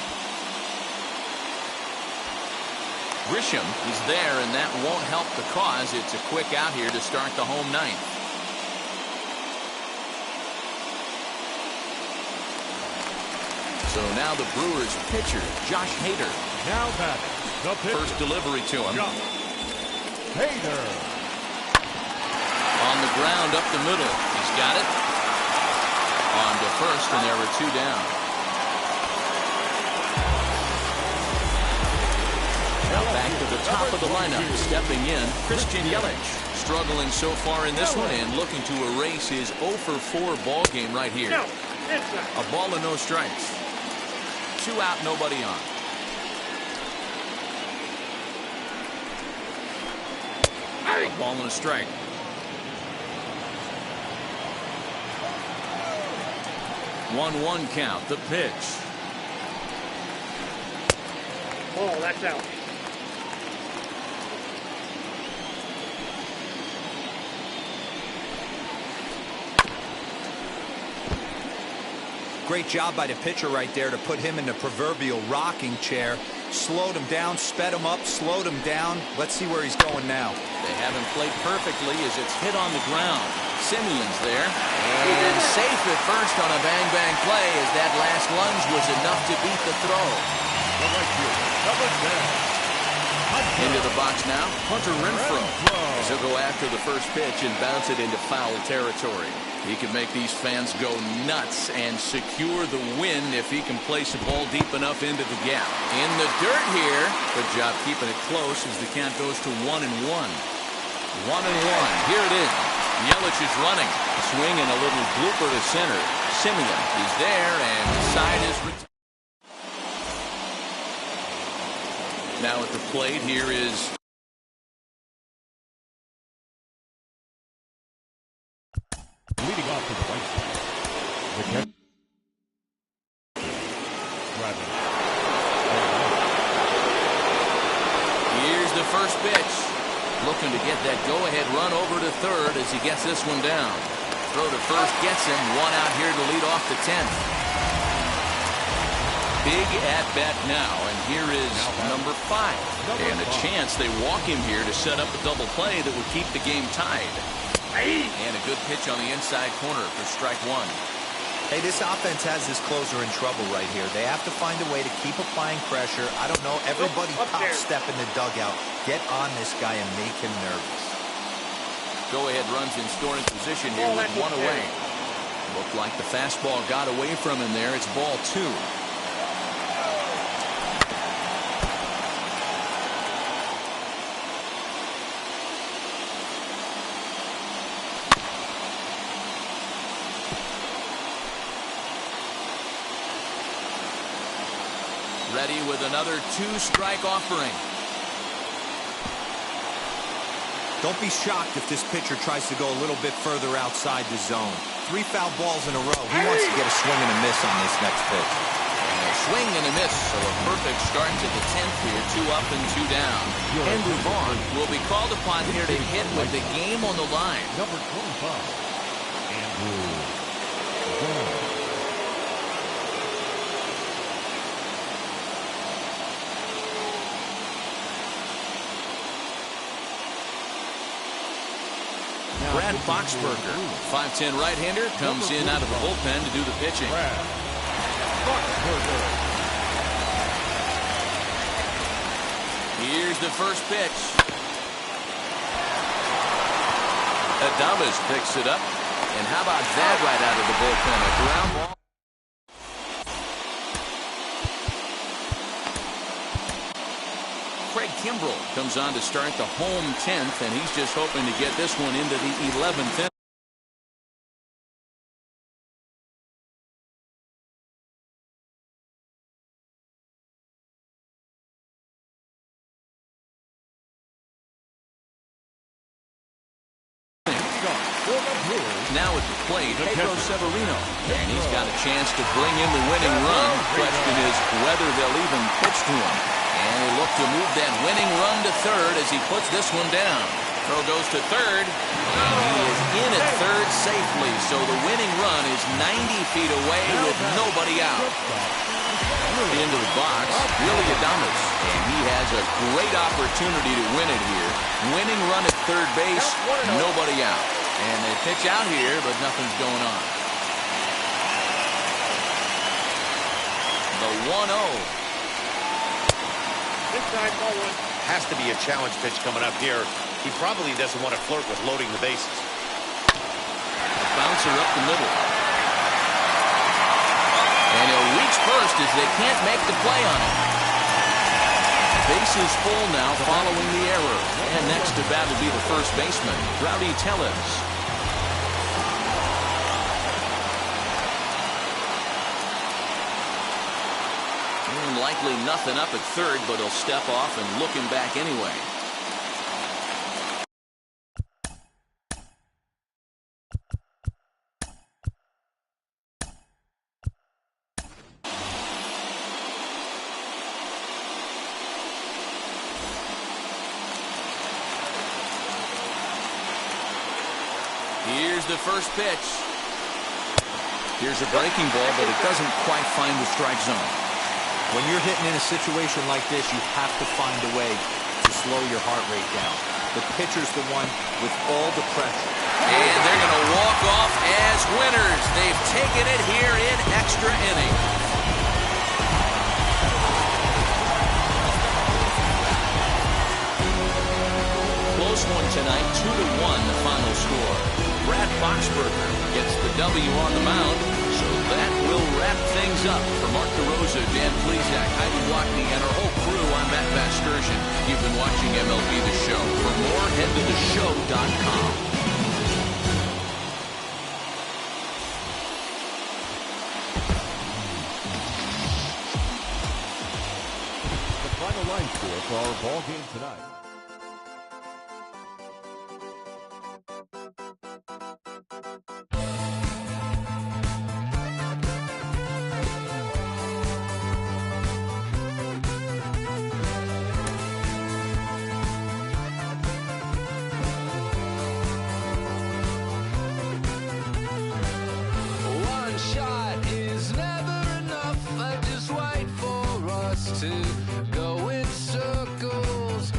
Grisham is there, and that won't help the cause. It's a quick out here to start the home 9th. So now the Brewers pitcher, Josh Hader. Now batting, the pitcher. First delivery to him. Hader. On the ground up the middle. He's got it. On to first, and there were 2 down. Now back to the top of the lineup. Stepping in, Christian Yelich. Struggling so far in this one and looking to erase his 0 for 4 ball game right here. A ball and no strikes. 2 out, nobody on. A ball and a strike. One count. The pitch. Oh, that's out. Great job by the pitcher right there to put him in the proverbial rocking chair. Slowed him down, sped him up, slowed him down. Let's see where he's going now. They haven't played perfectly as it's hit on the ground. Simeon's there. And safe at first on a bang-bang play as that last lunge was enough to beat the throw. Into the box now, Hunter Renfroe. As he'll go after the first pitch and bounce it into foul territory. He can make these fans go nuts and secure the win if he can place a ball deep enough into the gap. In the dirt here. Good job keeping it close as the count goes to 1-1. 1-1. Here it is. Yelich is running. Swing and a little blooper to center. Simeon is there, and the side is retired. Now at the plate, here is leading off to the right side. The catch. Here's the first pitch. Looking to get that go-ahead run over to third as he gets this one down. Throw to first gets him. 1 out here to lead off the 10th. Big at-bat now, and here is number 5. And a chance they walk him here to set up a double play that would keep the game tied. And a good pitch on the inside corner for strike 1. Hey, this offense has this closer in trouble right here. They have to find a way to keep applying pressure. I don't know, everybody pop step in the dugout. Get on this guy and make him nervous. Go-ahead runs in scoring position here with 1 away. Looked like the fastball got away from him there. It's ball 2. ready with another 2-strike offering. Don't be shocked if this pitcher tries to go a little bit further outside the zone. 3 foul balls in a row. He wants to get a swing and a miss on this next pitch. And a swing and a miss, so a perfect start to the 10th here. 2 up and 2 down. Andrew Vaughn will be called upon here to hit with the game on the line. Number 25, Andrew Vaughn. Brad Boxberger, 5'10" right-hander, comes in out of the bullpen to do the pitching. Here's the first pitch. Adames picks it up. And how about that right out of the bullpen? A ground ball. Craig Kimbrell comes on to start the home 10th, and he's just hoping to get this one into the 11th inning. Now at the plate, Pedro Severino, and he's got a chance to bring in the winning run. Question is whether they'll even pitch to him. And they look to move that winning run to third as he puts this one down. Throw goes to third. And he is in at third safely, so the winning run is 90 feet away with nobody out. Into the box, Willie Adames, and he has a great opportunity to win it here. Winning run at third base, nobody out. And they pitch out here, but nothing's going on. The 1-0. Inside, ball 1. Has to be a challenge pitch coming up here. He probably doesn't want to flirt with loading the bases. A bouncer up the middle. And he'll reach first as they can't make the play on it. Base is full now following the error. And next to bat will be the first baseman, Rowdy Tellez. Likely nothing up at third, but he'll step off and look him back anyway. Here's the first pitch. Here's a breaking ball, but it doesn't quite find the strike zone. When you're hitting in a situation like this, you have to find a way to slow your heart rate down. The pitcher's the one with all the pressure. And they're going to walk off as winners. They've taken it here in extra innings. Close one tonight, 2-1 the final score. Brad Boxberger gets the W on the mound. So that will wrap things up. For Mark DeRosa, Dan Plesac, Heidi Watney, and our whole crew, I'm Matt Vasgersian. You've been watching MLB The Show. For more, head to theshow.com. The final line score for our ball game tonight. To go in circles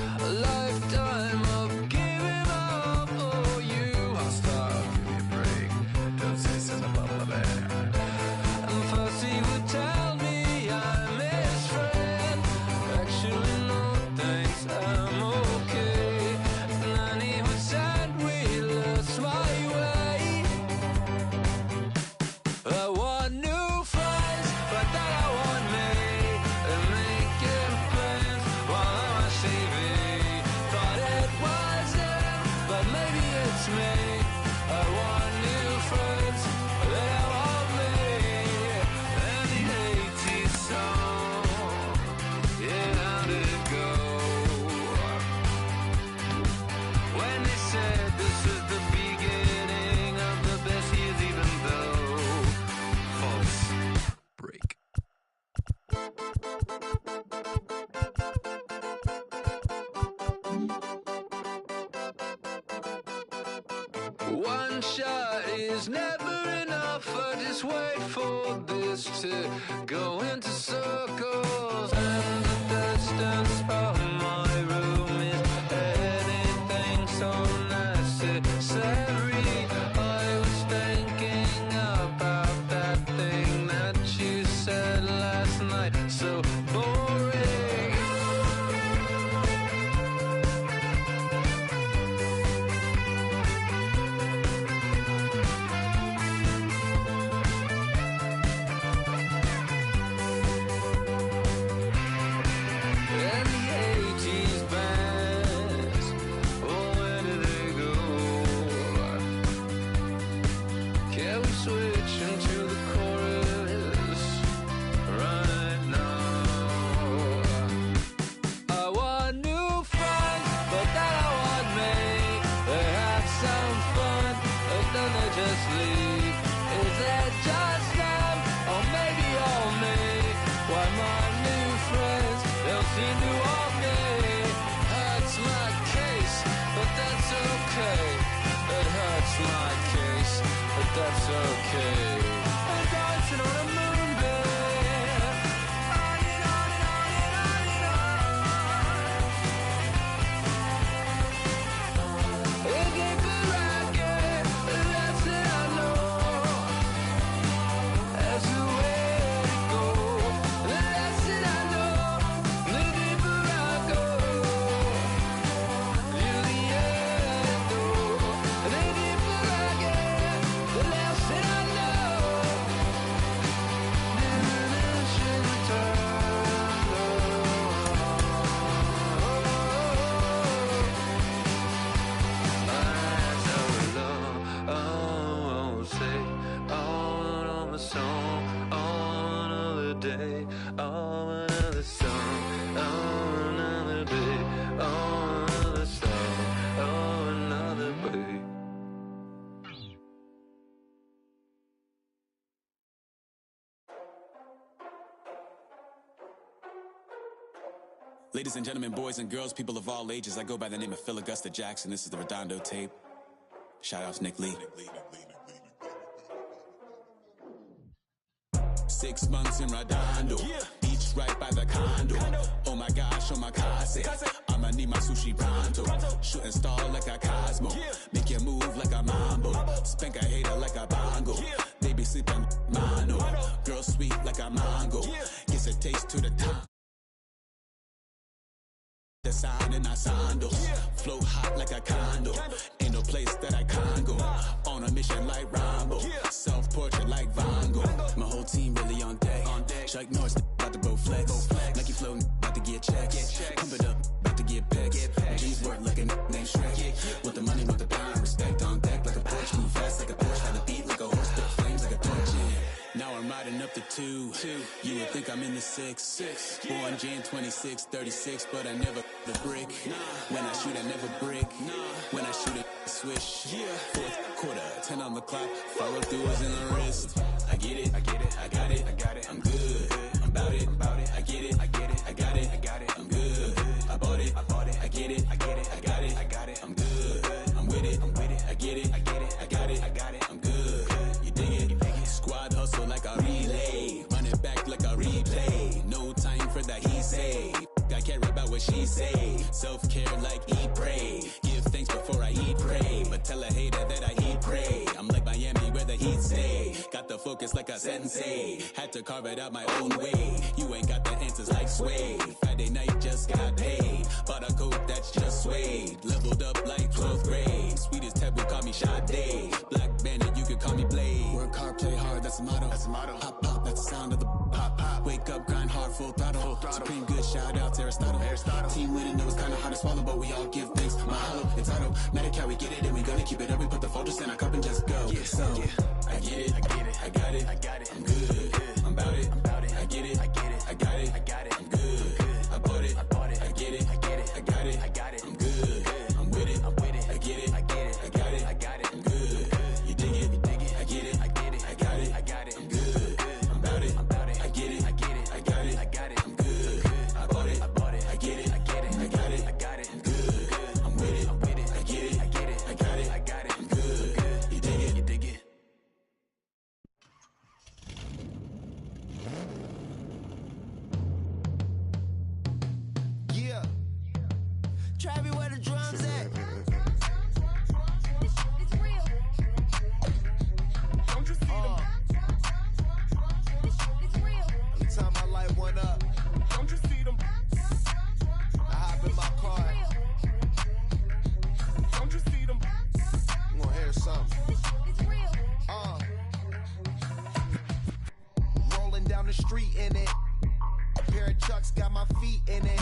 is to go into circles, and the distance from my room is anything so necessary. I was thinking about that thing that you said last night, so boring. And the 80s bands, oh, where do they go? Can we switch into the chorus right now? I want new friends, but then I want me. They have some fun, but then they just leave. Is it just them, or maybe all me? Why my new friends don't seem to want me? Hurts my case, but that's okay. It hurts my case, but that's okay. I'm dancing on a moonbeam, on and on and on and on and on. It gave the racket, that's it I know. That's the way to go. That's it I know. The deeper I go, to the end though. The deeper I get, the less it I know. Diminishing return oh, say, on the song, on another day, on another song, on another day, on another song, on another day. Ladies and gentlemen, boys and girls, people of all ages, I go by the name of Phil Augusta Jackson. This is the Redondo tape. Shout out to Nick Lee. 6 months in Redondo, beach right by the condo. Oh my gosh, oh my kase, I'ma need my sushi pronto. Shooting star like a Cosmo, make you move like a mambo. Spank a hater like a bongo. They be sleeping mano, girl sweet like a mango. Gets a taste to the top. The sign in our sandals, flow hot like a condo. Ain't no place that I can't go. On a mission like Rambo, self-portrait like Van Gogh. My whole team really on deck. Chuck Norris about to bow flex. Nike floating about to get checks. Pump it up about to get picks. G's work like a named Shrek. With the money, with the power, respect on deck like a Porsche. Move fast like a Porsche, had a beat like a horse, spit flames like a torch. Now I'm riding up the 2. You would think I'm in the 6. Born Jan 26, 36, but I never the brick. When I shoot, I never brick. When I shoot it, I swish. Fourth quarter, 10 on the clock. Follow through is in the wrist. I get it, I got it, I'm good. I'm about it, I get it, I got it, I'm good. I bought it, I get it, I got it, I'm good. I'm with it, I get it, I got it, I'm good. You dig it? Squad hustle like a relay, run it back like a replay. No time for that he say. I care about what she say. Self-care like eat, pray. Give thanks before I eat, pray. But tell a hater that I eat, pray. I'm like Miami where the heat stay. Got the focus like a sensei. Had to carve it out my own way. You ain't got the answers like Sway. Friday night just got paid. Bought a coat that's just suede. Leveled up like 12th grade. Sweetest taboo, call me Sade. Black Bandit, you can call me Blade. Work hard, play hard, that's the motto. Pop, pop, that's the sound of the pop, pop. Wake up, grind hard, full throttle. Supreme good, shout out to Aristotle. Team winning, know it's kinda hard to swallow, but we all give thanks. Mahalo, it's auto. Medical, we get it, and we gonna keep it up. We put the Folgers in our cup and just go. So, I get it, I got it, I'm good. I'm about it, I get it, I got it, I'm good. I bought it, I get it, I got it, I'm good. I'm with it, I get it, I got it, I'm good. You dig it, I get it, I got it, I'm good. I'm about it, I get it, I got it, I'm good. I bought it, I get it, I got it, I'm good. I'm with it, I get it, I got it, I'm good. You dig it, Rolling down the street in it. A pair of Chucks got my feet in it.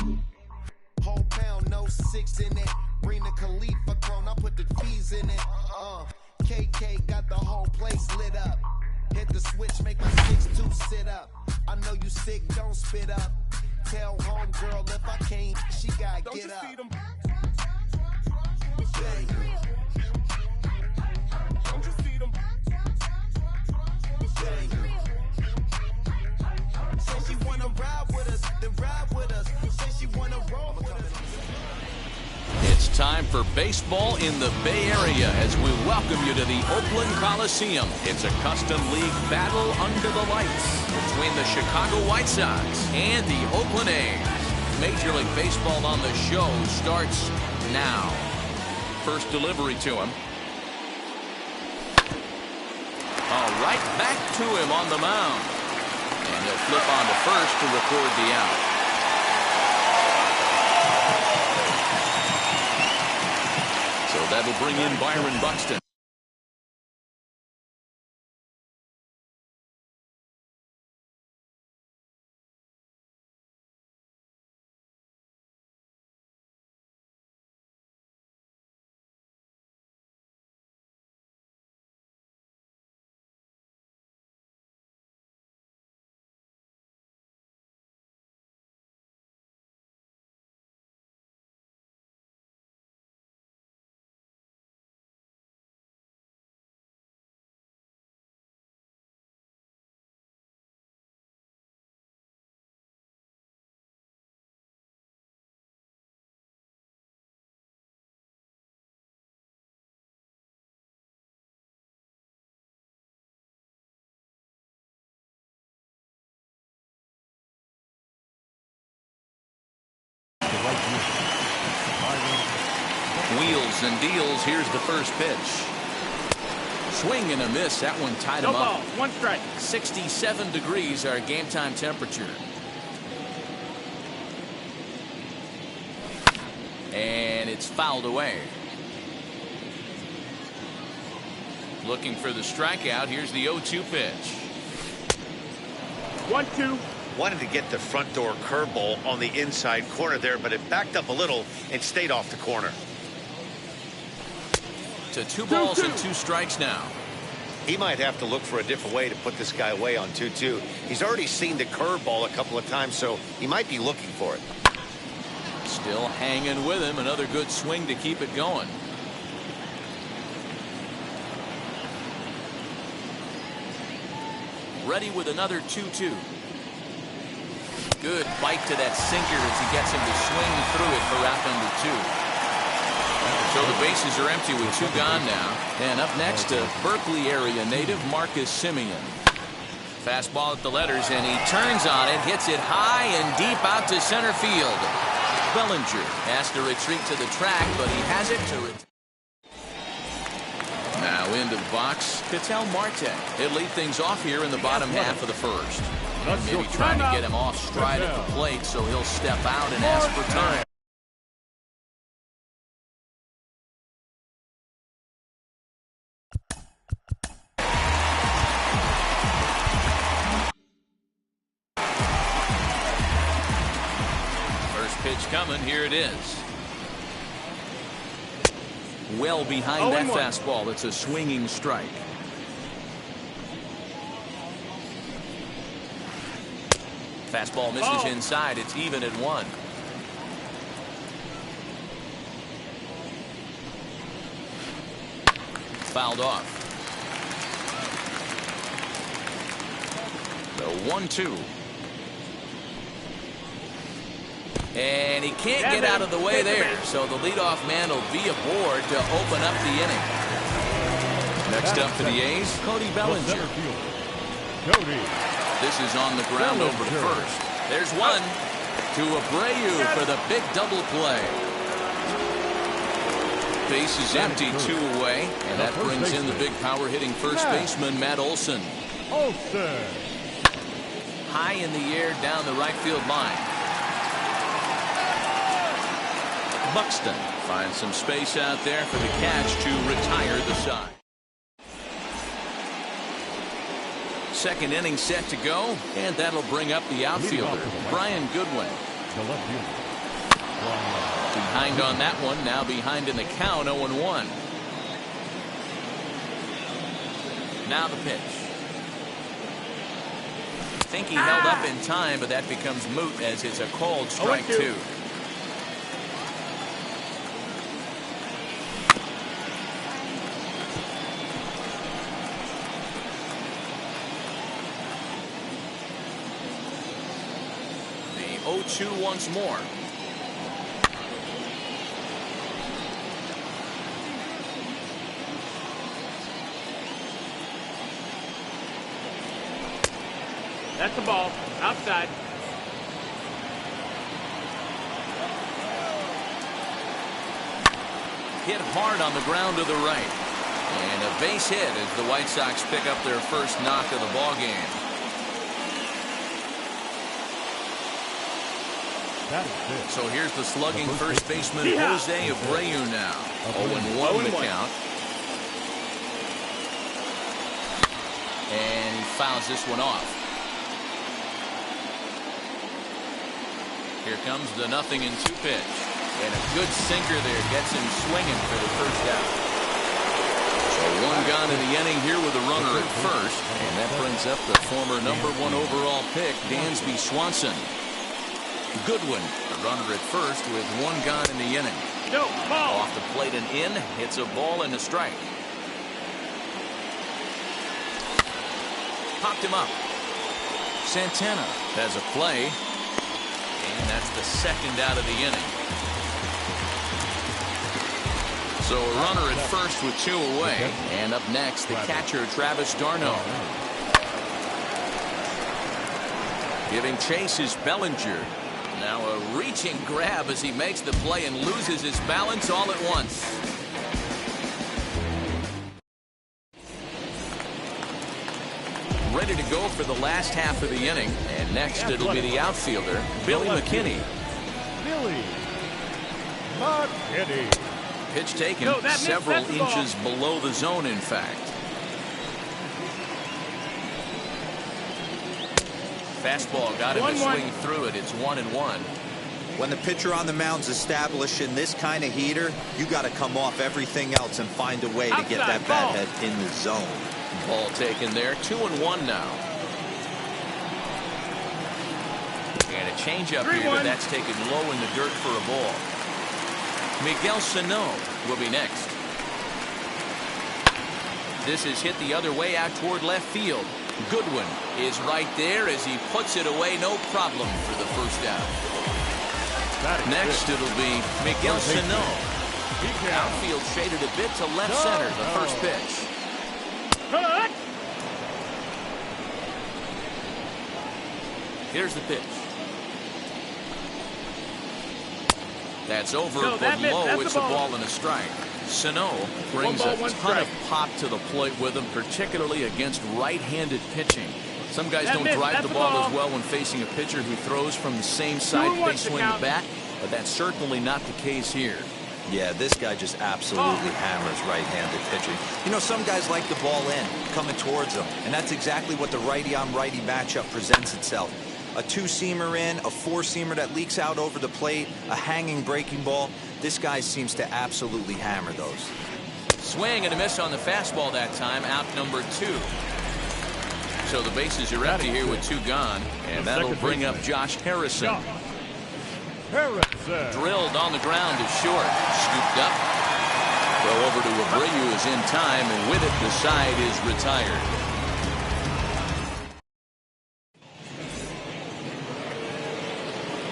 Whole pound, no 6 in it. Bring the Khalifa clone, I put the fees in it. KK got the whole place lit up. Hit the switch, make my 6'2" sit up. I know you sick, don't spit up. Tell homegirl if I can't, she gotta get up. Don't you see them? Say she wanna ride with us, then ride with us. Say she wanna roll with us. It's time for baseball in the Bay Area as we welcome you to the Oakland Coliseum. It's a custom league battle under the lights between the Chicago White Sox and the Oakland A's. Major League Baseball on the show starts now. First delivery to him. All right, back to him on the mound. And he'll flip on to first to record the out. So that'll bring in Byron Buxton. Wheels and deals. Here's the first pitch. Swing and a miss. That one tied him up. 1 strike. 67 degrees our game time temperature. And it's fouled away. Looking for the strikeout. Here's the 0-2 pitch. 1-2. Wanted to get the front door curveball on the inside corner there, but it backed up a little and stayed off the corner. To 2 balls and 2 strikes now. He might have to look for a different way to put this guy away on 2-2. He's already seen the curveball a couple of times, so he might be looking for it. Still hanging with him. Another good swing to keep it going. Ready with another 2-2. Good bite to that sinker as he gets him to swing through it for out number 2. So the bases are empty with 2 gone now. And up next, a Berkeley area native, Marcus Semien. Fastball at the letters, and he turns on it, hits it high and deep out to center field. Bellinger has to retreat to the track, but he has it to it. Now into the box, Ketel Marte. He'll lead things off here in the bottom half of the first. Maybe trying to get him off stride at the plate, so he'll step out and ask for time. First pitch coming, here it is. Well behind that fastball. It's a swinging strike. Fastball misses inside. It's even at 1. Fouled off. The 1-2. And he can't get out of the way there. So the leadoff man will be aboard to open up the inning. Next up for the A's, Cody Bellinger. This is on the ground over to first. There's one to Abreu for the big double play. Base is empty, 2 away, and that brings in the big power hitting first baseman Matt Olson. High in the air down the right field line. Buxton finds some space out there for the catch to retire the side. second inning set to go, and that'll bring up the outfielder, Brian Goodwin. The left fielder. Behind on that one, now behind in the count, 0-1. Now the pitch. I think he held up in time, but that becomes moot as it's a called strike 2. The 0-2 once more. That's the ball. Outside. Hit hard on the ground to the right. And a base hit as the White Sox pick up their first knock of the ball game. That is good. So here's the slugging first baseman Jose Abreu now. 0-1 the count. And he fouls this one off. Here comes the 0-2 pitch. And a good sinker there gets him swinging for the first out. So one gone in the inning here with a runner at first. And that brings up the former #1 overall pick, Dansby Swanson. Goodwin, the runner at first with one gone in the inning. No, ball. Off the plate and in. Hits a ball and a strike. Popped him up. Santana has a play. And that's the second out of the inning. So a runner at first with 2 away. And up next, the catcher, Travis d'Arnaud. Giving chase is Bellinger. Now a reaching grab as he makes the play and loses his balance all at once. Ready to go for the last half of the inning. And next it'll be the outfielder, Billy McKinney. Billy McKinney. Pitch taken several inches below the zone, in fact. Fastball got him to swing through it. It's 1-1. When the pitcher on the mound's establishing this kind of heater, you got to come off everything else and find a way to get that bat head in the zone. Ball taken there. 2-1 now. And a changeup here, but that's taken low in the dirt for a ball. Miguel Sano will be next. This is hit the other way out toward left field. Goodwin is right there as he puts it away, no problem for the first out. Next it'll be Miguel Sano. Outfield shaded a bit to left center, the first pitch. Here's the pitch. That's over, but low. It's a ball and a strike. Sano brings a ton of pop to the plate with him, particularly against right-handed pitching. Some guys don't drive the ball as well when facing a pitcher who throws from the same side they swing the bat, but that's certainly not the case here. Yeah, this guy just absolutely hammers right-handed pitching. You know, some guys like the ball in, coming towards them, and that's exactly what the righty-on-righty matchup presents itself. A two-seamer in, a four-seamer that leaks out over the plate, a hanging breaking ball. This guy seems to absolutely hammer those. Swing and a miss on the fastball that time, out number 2. So the bases are empty here with 2 gone, and that'll bring up Josh Harrison. Drilled on the ground is short, scooped up. Throw over to Abreu is in time, and with it the side is retired.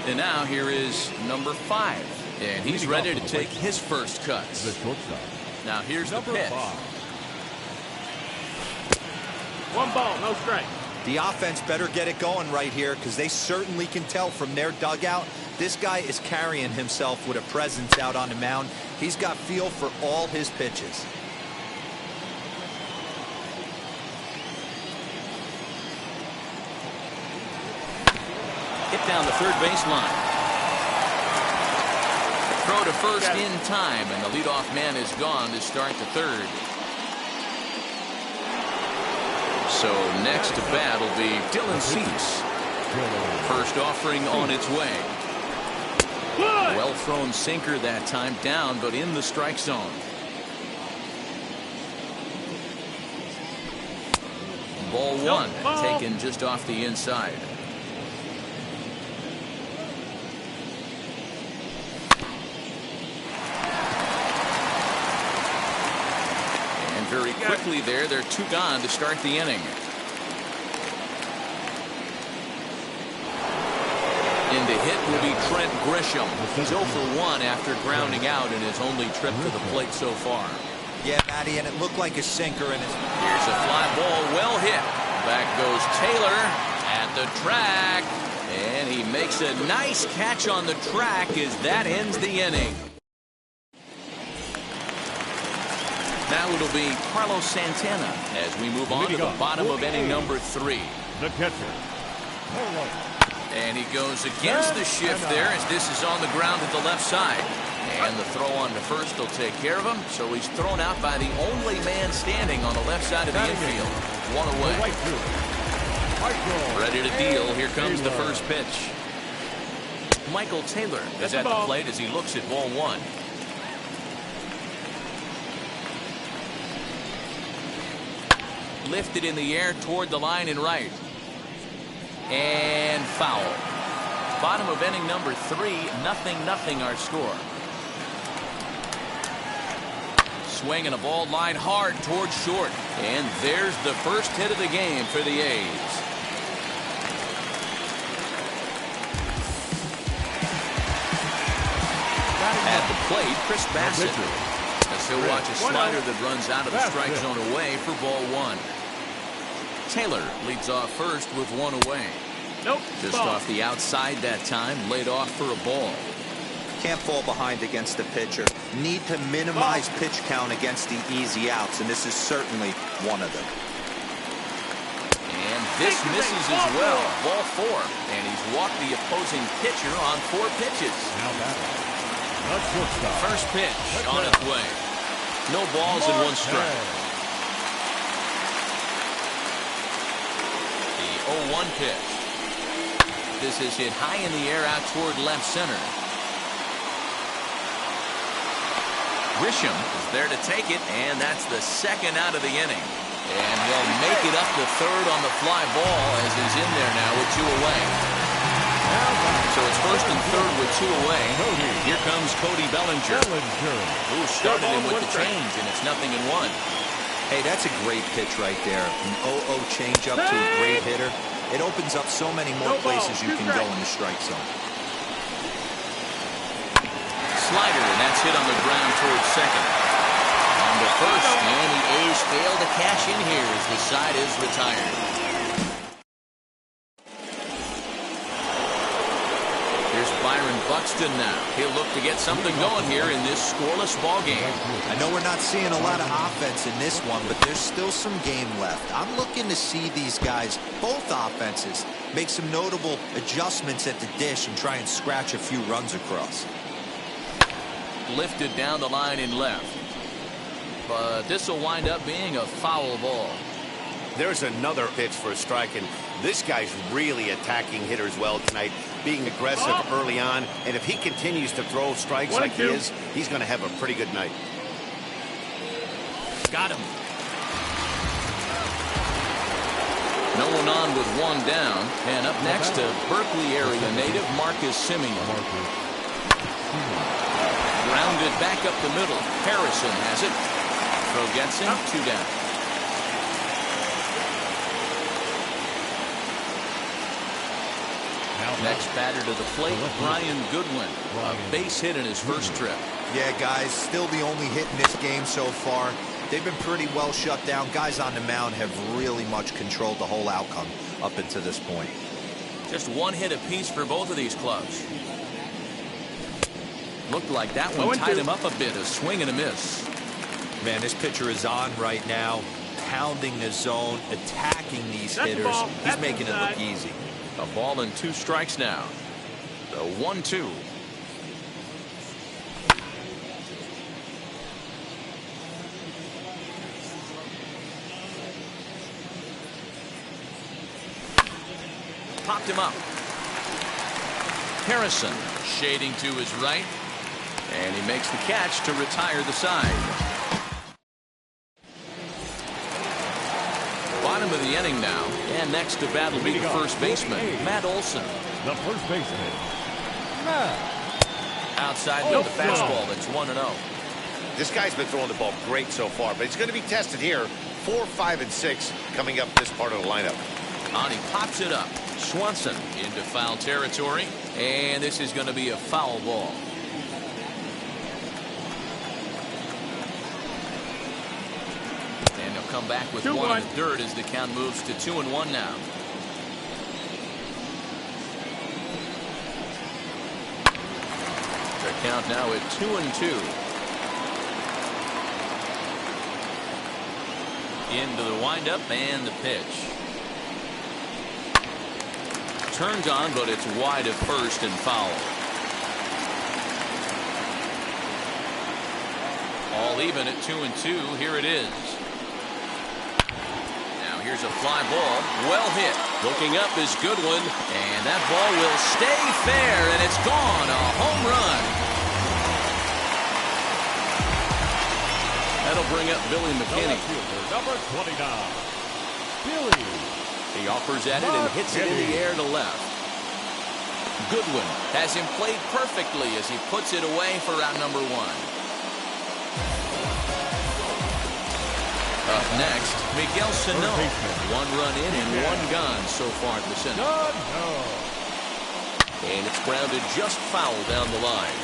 And now here is number 5, and he's ready to take his first cuts. Now here's the pitch. 1 ball, no strike. The offense better get it going right here, because they certainly can tell from their dugout this guy is carrying himself with a presence out on the mound. He's got feel for all his pitches. Hit down the third baseline. Throw to first in time, and the leadoff man is gone to start the third. So next to bat will be Dylan Cease. First offering on its way. Well thrown sinker that time, down but in the strike zone. Ball one, taken just off the inside. And very quickly there, they're 2 gone to start the inning. In to hit will be Trent Grisham. He's 0 for 1 after grounding out in his only trip to the plate so far. Yeah, Matty, and it looked like a sinker. And here's a fly ball, well hit. Back goes Taylor at the track, and he makes a nice catch on the track as that ends the inning. Now it'll be Carlos Santana as we move on to the bottom of inning number 3. The catcher. And he goes against the shift there as this is on the ground at the left side. And the throw on to first will take care of him. So he's thrown out by the only man standing on the left side of the infield. 1 away. Ready to deal. Here comes the first pitch. Michael Taylor is at the plate as he looks at ball 1. Lifted in the air toward the line and right. And foul. Bottom of inning number 3, 0-0 our score. Swing and a ball line hard towards short. And there's the first hit of the game for the A's. At the plate, Chris Bassett. As he'll watch a slider that runs out of the strike zone away for ball 1. Taylor leads off first with 1 away. Just off the outside that time, laid off for a ball. Can't fall behind against the pitcher. Need to minimize pitch count against the easy outs, and this is certainly one of them. And this misses as well. Ball 4. And he's walked the opposing pitcher on 4 pitches. Now batting. First pitch on its way. No balls and 1 strike. The 0-1 pitch. This is hit high in the air out toward left center. Grisham is there to take it, and that's the second out of the inning. And he'll make it up to third on the fly ball as he's in there now with 2 away. So it's first and third with 2 away. Here comes Cody Bellinger, who started him with the change, and it's 0-1. Hey, that's a great pitch right there. An 0-0 change up to a great hitter. It opens up so many more places you can go in the strike zone. Slider, and that's hit on the ground towards second. On to first, and the A's fail to cash in here as the side is retired. Here's Byron Buxton now. He'll look to get something going here in this scoreless ball game. I know we're not seeing a lot of offense in this one, but there's still some game left. I'm looking to see these guys, both offenses, make some notable adjustments at the dish and try and scratch a few runs across. Lifted down the line in left. But this will wind up being a foul ball. There's another pitch for a strike, and this guy's really attacking hitters well tonight, being aggressive early on, and if he continues to throw strikes like he is, he's going to have a pretty good night. Got him. No one on with 1 down, and up next to Berkeley area native Marcus Semien. Grounded back up the middle. Harrison has it. Throw gets him. 2 down. Next batter to the plate, Brian Goodwin. A base hit in his first trip. Yeah, guys, still the only hit in this game so far. They've been pretty well shut down. Guys on the mound have really much controlled the whole outcome up until this point. Just 1 hit apiece for both of these clubs. Looked like that one tied him up a bit. A swing and a miss. Man, this pitcher is on right now, pounding the zone, attacking these hitters. He's making it look easy. A ball and 2 strikes now. The 1-2. popped him up. Harrison shading to his right, and he makes the catch to retire the side. Bottom of the inning now, and next to bat will be the first baseman, Matt Olson. The first baseman, Matt. Outside with the fastball. That's 1-0. This guy's been throwing the ball great so far, but he's going to be tested here. 4, 5, and 6 coming up this part of the lineup. On he pops it up. Swanson into foul territory, and this is going to be a foul ball. And he'll come back with 1 in the third as the count moves to 2-1 now. The count now at 2-2. Into the windup and the pitch. Turns on, but it's wide of first and foul. All even at 2-2. Here it is. Now here's a fly ball. Well hit. Looking up is Goodwin, and that ball will stay fair, and it's gone. A home run. That'll bring up Billy McKinney. Number 29, Billy. He offers at it and hits it in the air to left. Goodwin has him played perfectly as he puts it away for out number 1. Up next, Miguel Sano. 1 run in and 1 gone so far this inning. And it's grounded just foul down the line.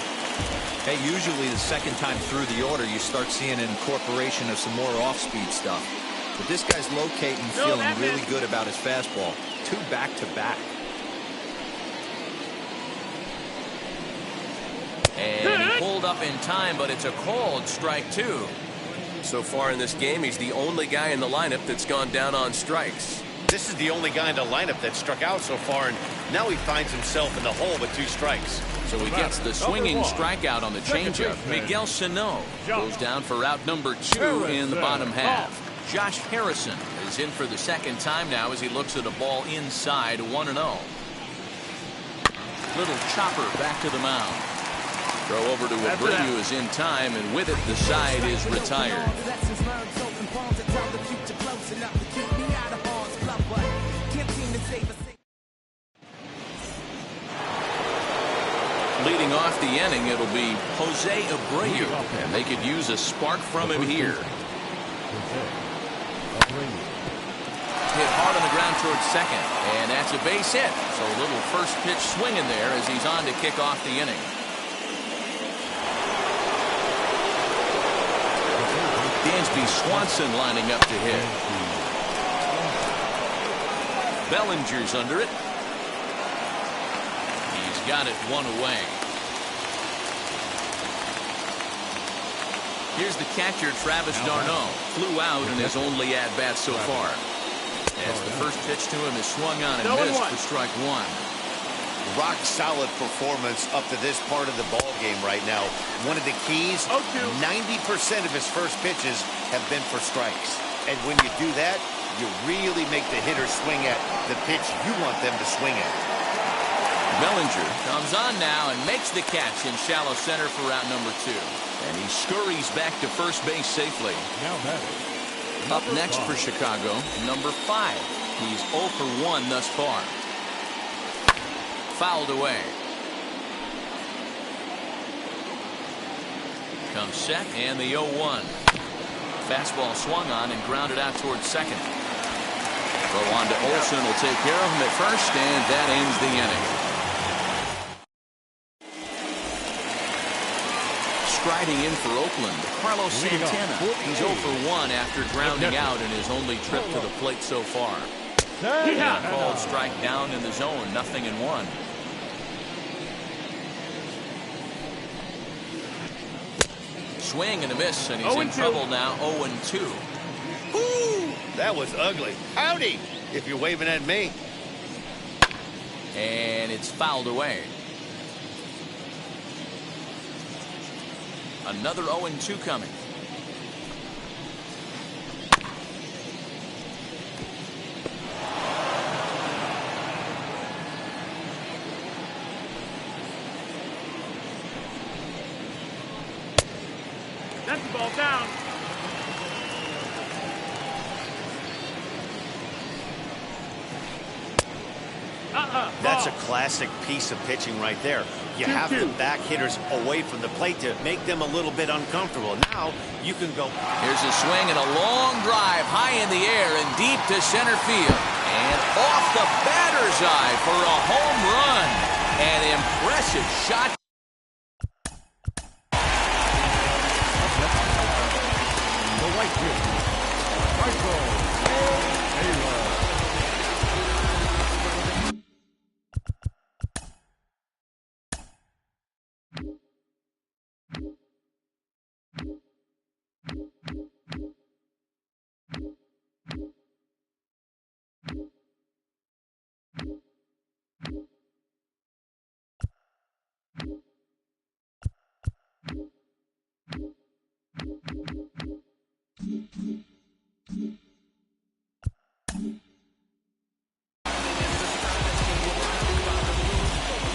Hey, usually the second time through the order, you start seeing an incorporation of some more off-speed stuff. But this guy's locating, feeling really good about his fastball. 2 back-to-back. And he pulled up in time, but it's a called strike 2. So far in this game, he's the only guy in the lineup that's gone down on strikes. This is the only guy in the lineup that struck out so far, and now he finds himself in the hole with 2 strikes. So he gets the swinging strikeout on the changeup. Miguel Sano goes down for out number 2 in the bottom half. Josh Harrison is in for the second time now as he looks at a ball inside 1-0. Little chopper back to the mound. Throw over to Abreu is in time, and with it the side is retired. Leading off the inning, it'll be Jose Abreu, and they could use a spark from him here. Hit hard on the ground towards second, and that's a base hit. So a little first pitch swing in there as he's on to kick off the inning. Dansby Swanson lining up to hit. Bellinger's under it. He's got it 1 away. Here's the catcher, Travis d'Arnaud. Flew out in his only at-bat so far. As the first pitch to him is swung on and missed for strike 1. Rock solid performance up to this part of the ball game right now. One of the keys, 90% of his first pitches have been for strikes. And when you do that, you really make the hitter swing at the pitch you want them to swing at. Bellinger comes on now and makes the catch in shallow center for out number 2. And he scurries back to first base safely. Up next for Chicago, number 5. He's 0 for 1 thus far. Fouled away. Comes set and the 0-1. Fastball swung on and grounded out towards second. Throw on to Olson will take care of him at first, and that ends the inning. Striding in for Oakland, Carlos Santana. He's 0 for 1 after grounding out in his only trip to the plate so far. And a called strike down in the zone, 0-1. Swing and a miss, and he's in trouble now, 0-2. Ooh, that was ugly. Howdy, if you're waving at me. And it's fouled away. Another 0-2 coming. That's a classic piece of pitching right there. You have the back hitters away from the plate to make them a little bit uncomfortable. Now you can go. Here's a swing and a long drive high in the air and deep to center field. And off the batter's eye for a home run. An impressive shot. The right field. Michael Taylor.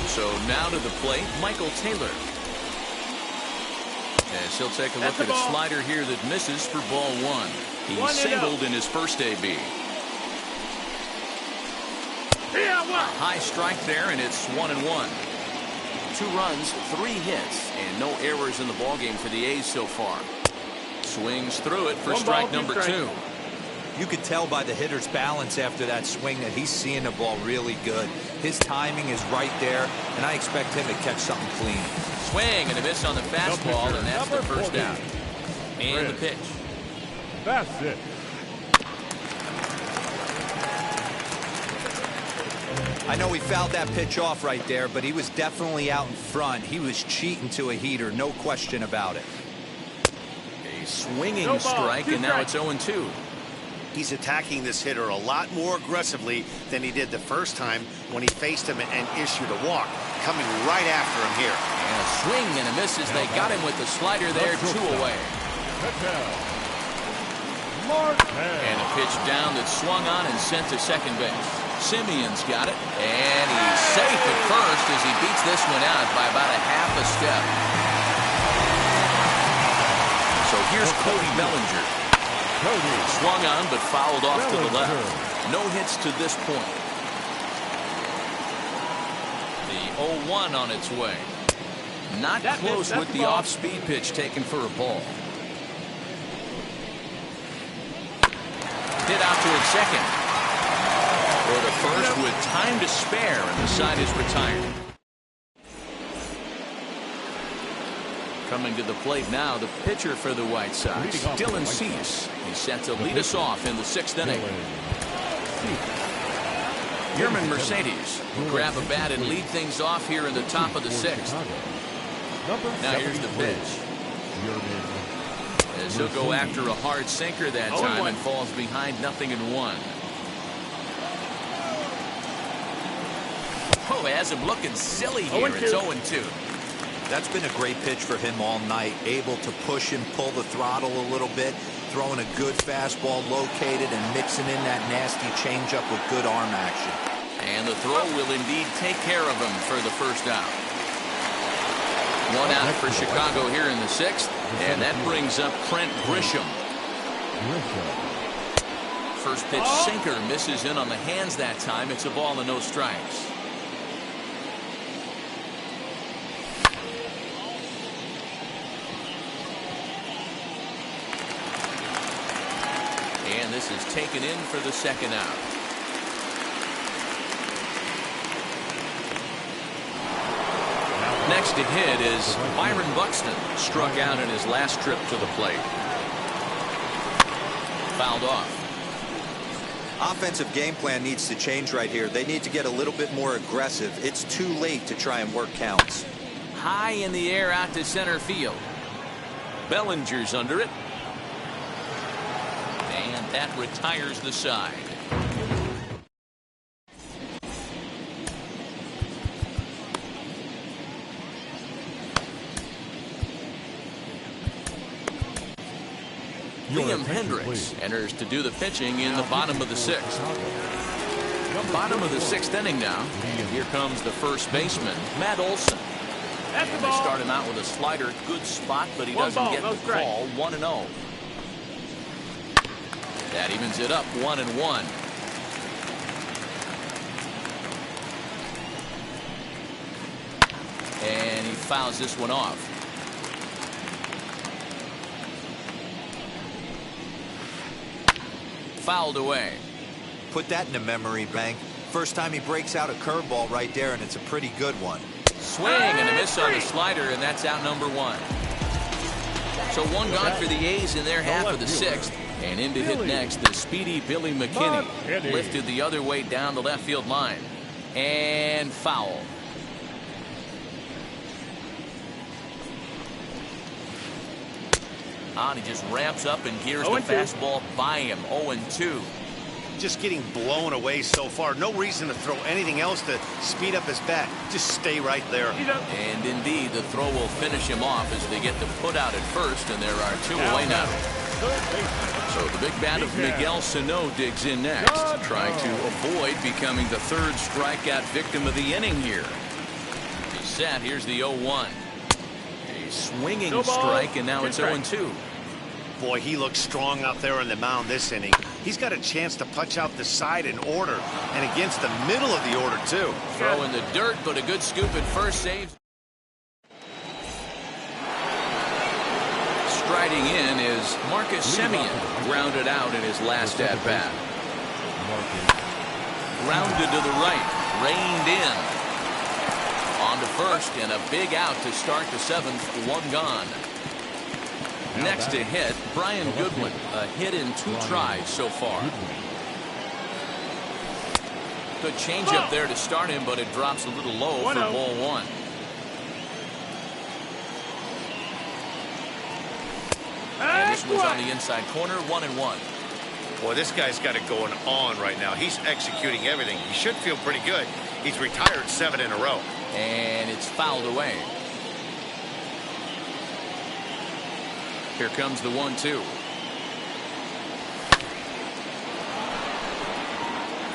So now to the plate, Michael Taylor. As he'll take a look at a slider here that misses for ball one. He singled in his first AB. A high strike there, and it's 1-1. 2 runs, 3 hits, and no errors in the ballgame for the A's so far. Swings through it for strike number 2. You could tell by the hitter's balance after that swing that he's seeing the ball really good. His timing is right there, and I expect him to catch something clean. Swing and a miss on the fastball, and that's the first out. And the pitch. That's it. I know he fouled that pitch off right there, but he was definitely out in front. He was cheating to a heater, no question about it. A swinging strike, and now it's 0-2. He's attacking this hitter a lot more aggressively than he did the first time when he faced him and issued a walk. Coming right after him here. And a swing and a miss as they got him with the slider there, 2 away. And a pitch down that swung on and sent to second base. Simeon's got it, and he's safe at first as he beats this one out by about a half a step. So here's Cody Bellinger. Swung on but fouled off to the left. No hits to this point. The 0-1 on its way. Not close with the off-speed pitch taken for a ball. Hit out toward second. For the first with time to spare, and the side is retired. Coming to the plate now, the pitcher for the White Sox, Dylan Cease. He's set to lead us off in the 6th inning. Yerman Mercedes will grab a bat and lead things off here in the top of the 6th. Now here's the pitch. As he'll go after a hard sinker that time and falls behind 0-1. Oh, has him looking silly here. It's 0-2. That's been a great pitch for him all night. Able to push and pull the throttle a little bit. Throwing a good fastball located and mixing in that nasty changeup with good arm action. And the throw will indeed take care of him for the first out. 1 out for Chicago here in the 6th. And that brings up Trent Grisham. First pitch sinker misses in on the hands that time. It's a ball and no strikes. And this is taken in for the 2nd out. Next to hit is Byron Buxton. Struck out in his last trip to the plate. Fouled off. Offensive game plan needs to change right here. They need to get a little bit more aggressive. It's too late to try and work counts. High in the air out to center field. Bellinger's under it. And that retires the side. Liam Hendricks enters to do the pitching in the bottom of the 6th. Bottom of the 6th inning now. And here comes the first baseman, Matt Olson. And they start him out with a slider. Good spot, but he doesn't get the call. 1-0. That evens it up 1-1. fouls this one off. Fouled away. Put that in the memory bank. First time he breaks out a curveball right there, and it's a pretty good one. Swing and a miss on the slider, and that's out number one. So one gone for the A's in their half of the sixth. And in to hit next, the speedy Billy McKinney. Lifted the other way down the left field line. And foul. He just ramps up and gears the fastball by him. 0-2. Just getting blown away so far. No reason to throw anything else to speed up his bat. Just stay right there. And indeed, the throw will finish him off as they get the put out at first, and there are two away now. So the big bat of Miguel Sano digs in next, trying to avoid becoming the third strikeout victim of the inning here. He's set. Here's the 0-1. A swinging strike, and now it's 0-2. Boy, he looks strong out there on the mound this inning. He's got a chance to punch out the side in order, and against the middle of the order, too. Throw in the dirt, but a good scoop at first. Saves. Striding in is Marcus Semien, grounded out in his last at-bat. Grounded to the right, reined in. On to first, and a big out to start the seventh, one gone. Next to hit, Brian Goodwin, a hit in 2 tries so far. Good changeup there to start him, but it drops a little low for ball one. And this was on the inside corner, 1-1. Boy, this guy's got it going on right now. He's executing everything. He should feel pretty good. He's retired 7 in a row. And it's fouled away. Here comes the 1-2.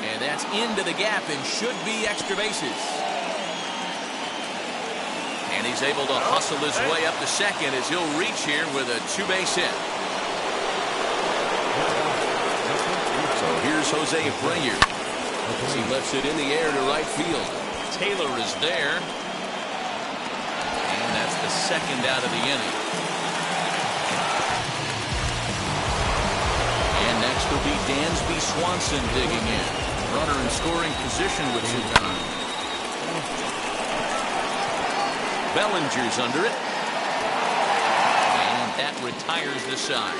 And that's into the gap and should be extra bases. And he's able to hustle his way up to second as he'll reach here with a 2-base hit. So here's Jose Abreu as he lifts it in the air to right field. Taylor is there. And that's the second out of the inning. And next will be Dansby Swanson digging in. Runner in scoring position with 2 gone. Bellinger's under it. And that retires the side.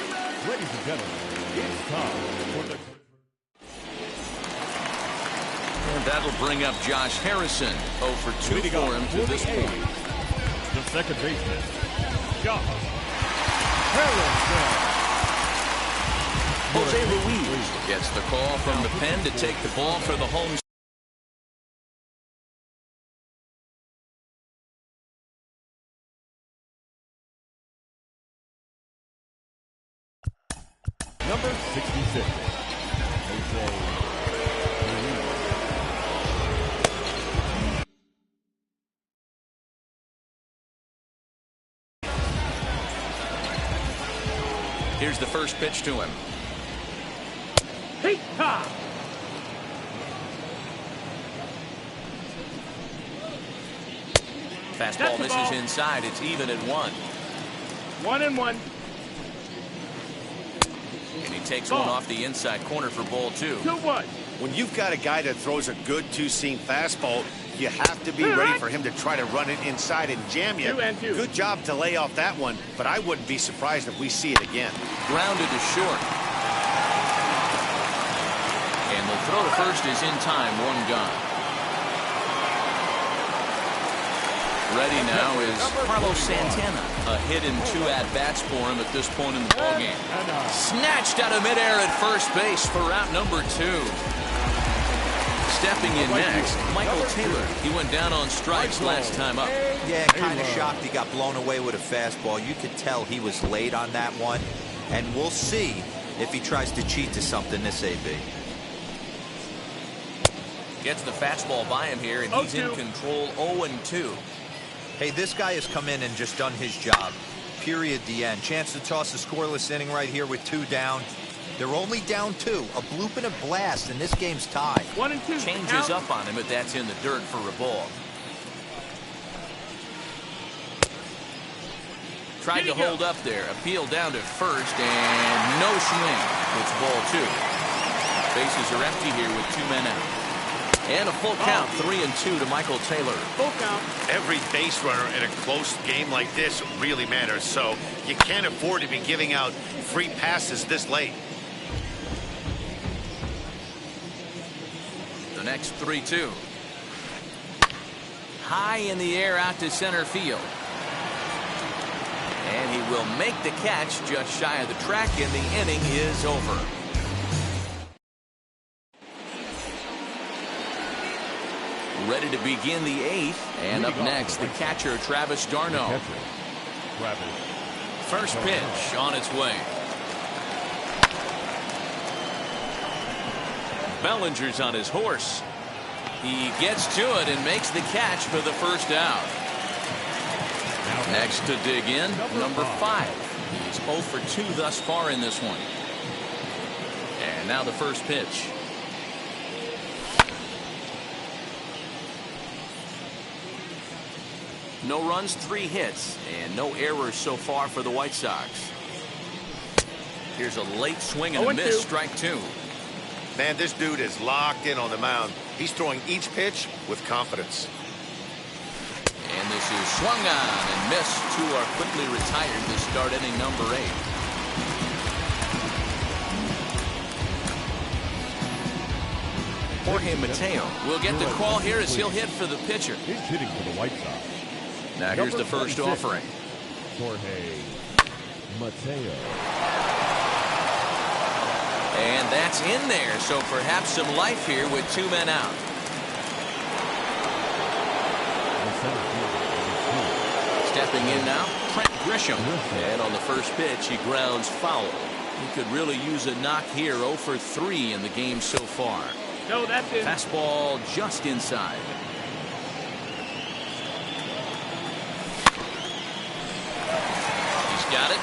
Ladies and gentlemen, it's time for the... And that'll bring up Josh Harrison. 0 for 2 for him to this point. The second baseman, Josh Harrison. Jose Ruiz gets the call from the pen to take the ball for the home. Number 66. Here's the first pitch to him. Fastball misses inside. It's even at 1. 1-1. And he takes one off the inside corner for ball 2. 2-1. When you've got a guy that throws a good 2-seam fastball, you have to be ready for him to try to run it inside and jam you. 2-2. Good job to lay off that one, but I wouldn't be surprised if we see it again. Grounded to short. And the throw to first is in time, 1 gone. Ready now is Carlos Santana. A hit in 2 at-bats for him at this point in the ballgame. Snatched out of midair at first base for route number 2. Stepping in next, Michael Taylor. He went down on strikes last time up. Yeah, kind of shocked he got blown away with a fastball. You could tell he was late on that one. And we'll see if he tries to cheat to something this AB. Gets the fastball by him here, and he's in control. 0-2. Hey, this guy has come in and just done his job. Period. The end. Chance to toss a scoreless inning right here with 2 down. They're only down 2. A bloop and a blast, and this game's tied. 1-2. Changes up on him, but that's in the dirt for a ball. tried to hold up there. Appeal down to first, and no swing. It's ball 2. Bases are empty here with 2 men out. And a full count, 3-2 to Michael Taylor. Full count. Every base runner in a close game like this really matters, so you can't afford to be giving out free passes this late. The next 3-2. High in the air out to center field. And he will make the catch just shy of the track, and the inning is over. Ready to begin the 8th, and up next, the catcher, Travis d'Arnaud. First pitch on its way. Bellinger's on his horse. He gets to it and makes the catch for the first out. Next to dig in, number 5. He's 0 for 2 thus far in this one. And now the first pitch. No runs, 3 hits, and no errors so far for the White Sox. Here's a late swing and a miss, strike 2. Man, this dude is locked in on the mound. He's throwing each pitch with confidence. And this is swung on and missed. 2 are quickly retired to start inning number 8. Jorge Mateo will get the call here as he'll hit for the pitcher. He's hitting for the White Sox. Now here's the first offering. Jorge Mateo. And that's in there, so perhaps some life here with 2 men out. Stepping in now, Trent Grisham. And on the first pitch, he grounds foul. He could really use a knock here. 0 for 3 in the game so far. No, that's it. Fastball just inside. He's got it.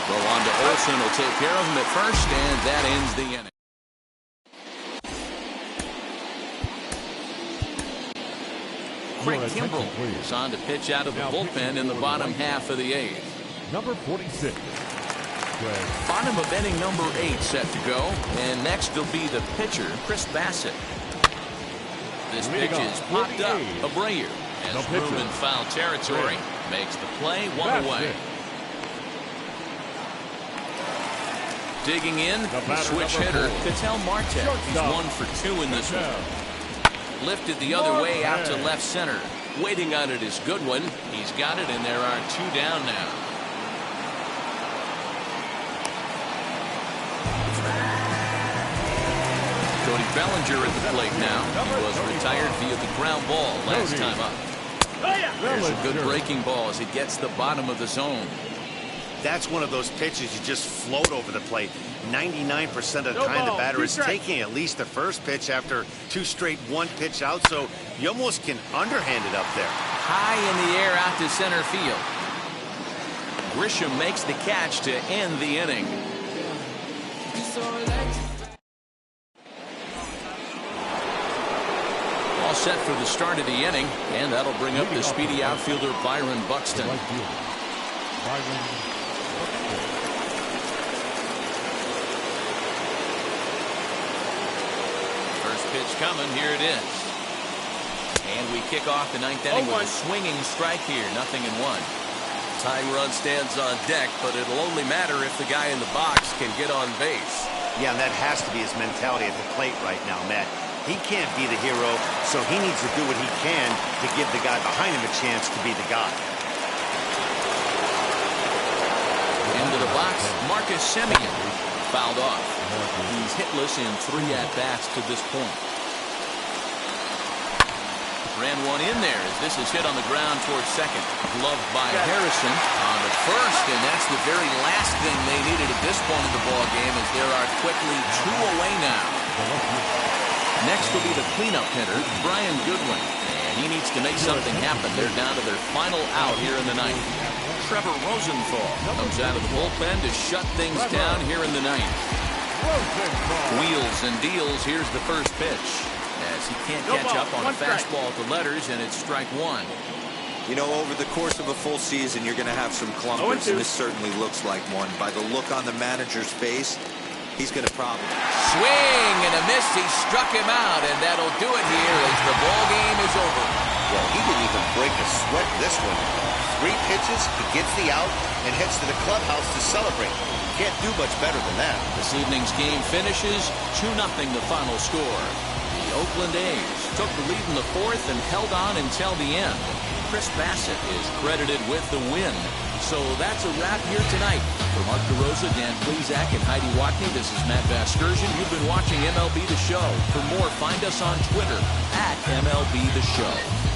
Go on to Olsen. Will take care of him at first, and that ends the inning. Craig Kimbrell is on to pitch out of the bullpen in the bottom half of the 8th. Number 46. Bottom of inning number 8 set to go, and next will be the pitcher, Chris Bassett. This pitch is popped up. Abreu has room in foul territory. Makes the play, 1 away. Digging in, the switch hitter, Ketel Marte. He's 1 for 2 in this one. Lifted the other way out to left center. Waiting on it is Goodwin. He's got it, and there are 2 down now. Cody Bellinger at the plate now. He was retired via the ground ball last time up. There's a good breaking ball as he gets the bottom of the zone. That's one of those pitches you just float over the plate. 99% of the time the batter is taking at least the first pitch after 2 straight 1-pitch out, so you almost can underhand it up there. High in the air out to center field. Grisham makes the catch to end the inning. All set for the start of the inning, and that'll bring up the speedy outfielder Byron Buxton. First pitch coming, here it is. And we kick off the 9th inning with a swinging strike here, 0-1. Tying run stands on deck, but it'll only matter if the guy in the box can get on base. Yeah, and that has to be his mentality at the plate right now, Matt. He can't be the hero, so he needs to do what he can to give the guy behind him a chance to be the guy. Into the box, Marcus Semien fouled off. He's hitless in 3 at-bats to this point. Ran one in there as this is hit on the ground towards second. Gloved by Harrison on the first, and that's the very last thing they needed at this point in the ball game, as there are quickly 2 away now. Next will be the cleanup hitter, Brian Goodwin, and he needs to make something happen. They're down to their final out here in the 9th. Trevor Rosenthal comes out of the bullpen to shut things down here in the 9th. Wheels and deals. Here's the first pitch, as he can't catch up on a fastball at the letters, and it's strike 1. You know, over the course of a full season, you're going to have some clunkers, and this certainly looks like one. By the look on the manager's face, he's going to probably... Swing and a miss. He struck him out, and that'll do it here as the ball game is over. Well, he didn't even break a sweat in this one. 3 pitches, he gets the out, and heads to the clubhouse to celebrate. Can't do much better than that. This evening's game finishes 2-0 the final score. The Oakland A's took the lead in the 4th and held on until the end. Chris Bassett is credited with the win. So that's a wrap here tonight. For Mark DeRosa, Dan Plezak, and Heidi Watney, this is Matt Vasgersian. You've been watching MLB The Show. For more, find us on Twitter @MLB The Show.